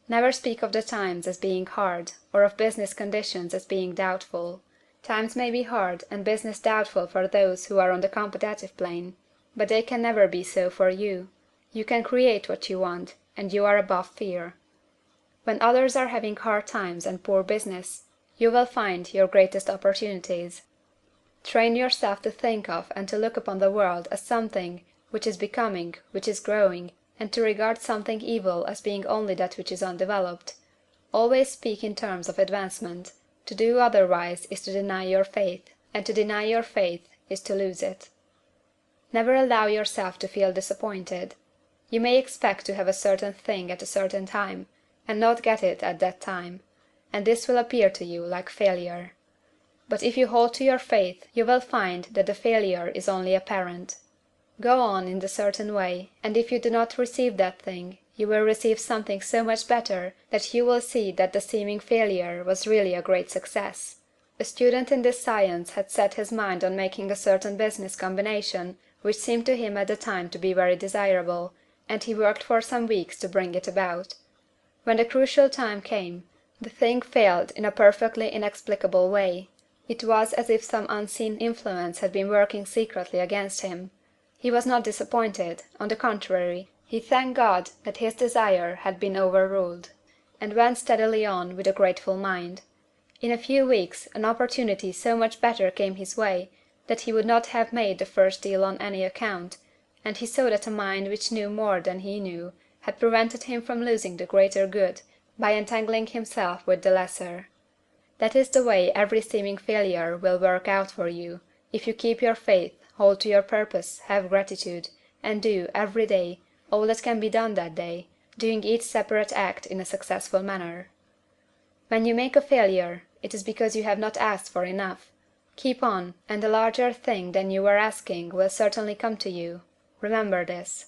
Never speak of the times as being hard, or of business conditions as being doubtful. Times may be hard and business doubtful for those who are on the competitive plane, but they can never be so for you. You can create what you want, and you are above fear. When others are having hard times and poor business, you will find your greatest opportunities. Train yourself to think of and to look upon the world as something which is becoming, which is growing, and to regard something evil as being only that which is undeveloped. Always speak in terms of advancement. To do otherwise is to deny your faith, and to deny your faith is to lose it. Never allow yourself to feel disappointed. You may expect to have a certain thing at a certain time, and not get it at that time, and this will appear to you like failure. But if you hold to your faith, you will find that the failure is only apparent. Go on in the certain way, and if you do not receive that thing, you will receive something so much better that you will see that the seeming failure was really a great success. A student in this science had set his mind on making a certain business combination which seemed to him at the time to be very desirable, and he worked for some weeks to bring it about. When the crucial time came, the thing failed in a perfectly inexplicable way. It was as if some unseen influence had been working secretly against him. He was not disappointed; on the contrary, he thanked God that his desire had been overruled, and went steadily on with a grateful mind. In a few weeks an opportunity so much better came his way that he would not have made the first deal on any account, and he saw that a mind which knew more than he knew had prevented him from losing the greater good by entangling himself with the lesser. That is the way every seeming failure will work out for you, if you keep your faith, hold to your purpose, have gratitude, and do, every day, all that can be done that day, doing each separate act in a successful manner. When you make a failure, it is because you have not asked for enough. Keep on, and a larger thing than you were asking will certainly come to you. Remember this.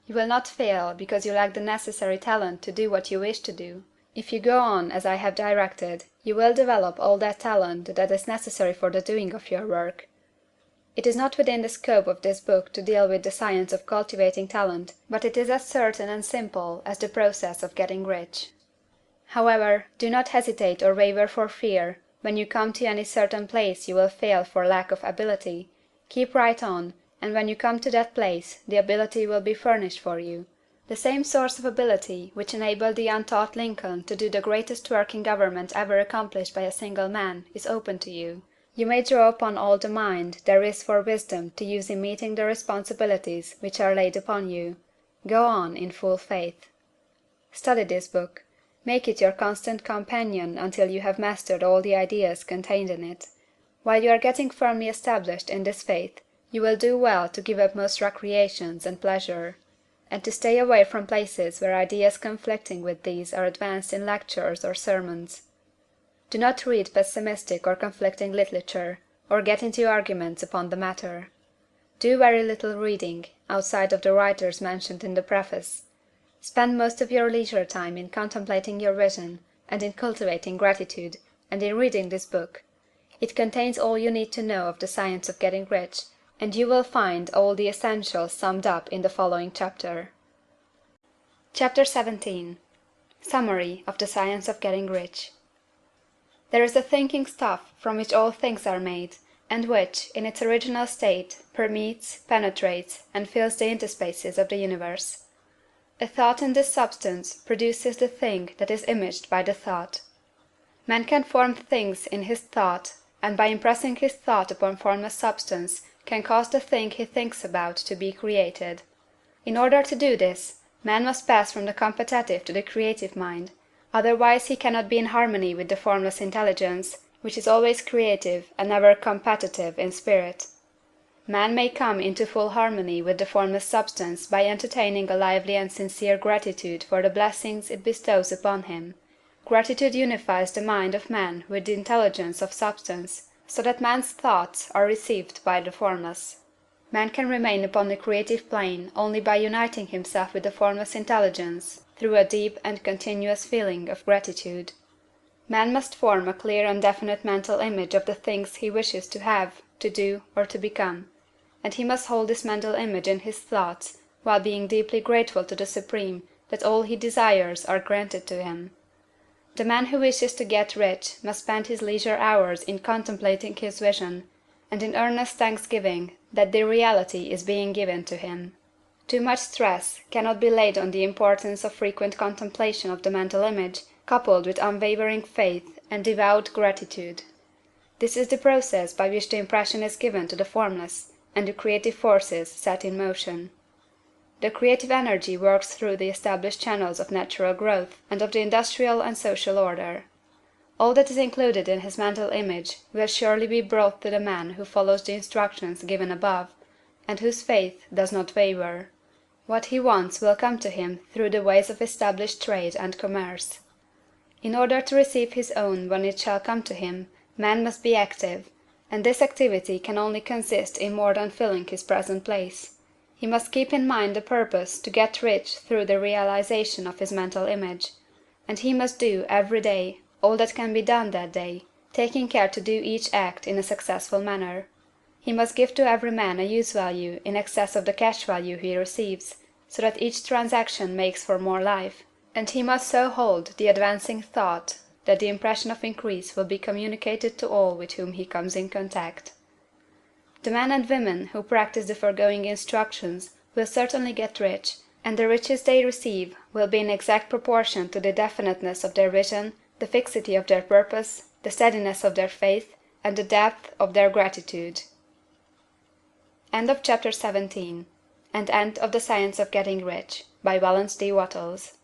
You will not fail because you lack the necessary talent to do what you wish to do. If you go on as I have directed, you will develop all that talent that is necessary for the doing of your work. It is not within the scope of this book to deal with the science of cultivating talent, but it is as certain and simple as the process of getting rich. However, do not hesitate or waver for fear when you come to any certain place you will fail for lack of ability, keep right on, and when you come to that place the ability will be furnished for you. The same source of ability which enabled the untaught Lincoln to do the greatest work in government ever accomplished by a single man is open to you. You may draw upon all the mind there is for wisdom to use in meeting the responsibilities which are laid upon you. Go on in full faith. Study this book. Make it your constant companion until you have mastered all the ideas contained in it. While you are getting firmly established in this faith, you will do well to give up most recreations and pleasure, and to stay away from places where ideas conflicting with these are advanced in lectures or sermons. Do not read pessimistic or conflicting literature, or get into arguments upon the matter. Do very little reading, outside of the writers mentioned in the preface. Spend most of your leisure time in contemplating your vision, and in cultivating gratitude, and in reading this book. It contains all you need to know of the science of getting rich, and you will find all the essentials summed up in the following chapter. Chapter 17. Summary of the Science of Getting Rich. There is a thinking stuff from which all things are made, and which, in its original state, permeates, penetrates, and fills the interspaces of the universe. A thought in this substance produces the thing that is imaged by the thought. Man can form things in his thought, and by impressing his thought upon formless substance can cause the thing he thinks about to be created. In order to do this, man must pass from the competitive to the creative mind, otherwise he cannot be in harmony with the formless intelligence, which is always creative and never competitive in spirit. Man may come into full harmony with the formless substance by entertaining a lively and sincere gratitude for the blessings it bestows upon him. Gratitude unifies the mind of man with the intelligence of substance, so that man's thoughts are received by the formless. Man can remain upon the creative plane only by uniting himself with the formless intelligence through a deep and continuous feeling of gratitude. Man must form a clear and definite mental image of the things he wishes to have, to do, or to become, and he must hold this mental image in his thoughts while being deeply grateful to the Supreme that all he desires are granted to him. The man who wishes to get rich must spend his leisure hours in contemplating his vision, and in earnest thanksgiving that the reality is being given to him. Too much stress cannot be laid on the importance of frequent contemplation of the mental image, coupled with unwavering faith and devout gratitude. This is the process by which the impression is given to the formless, and the creative forces set in motion. The creative energy works through the established channels of natural growth and of the industrial and social order. All that is included in his mental image will surely be brought to the man who follows the instructions given above, and whose faith does not waver. What he wants will come to him through the ways of established trade and commerce. In order to receive his own when it shall come to him, man must be active, and this activity can only consist in more than filling his present place. He must keep in mind the purpose to get rich through the realization of his mental image, and he must do, every day, all that can be done that day, taking care to do each act in a successful manner. He must give to every man a use value in excess of the cash value he receives, so that each transaction makes for more life, and he must so hold the advancing thought that the impression of increase will be communicated to all with whom he comes in contact. The men and women who practice the foregoing instructions will certainly get rich, and the riches they receive will be in exact proportion to the definiteness of their vision, the fixity of their purpose, the steadiness of their faith, and the depth of their gratitude. End of chapter 17. And end of the Science of Getting Rich, by Wallace D. Wattles.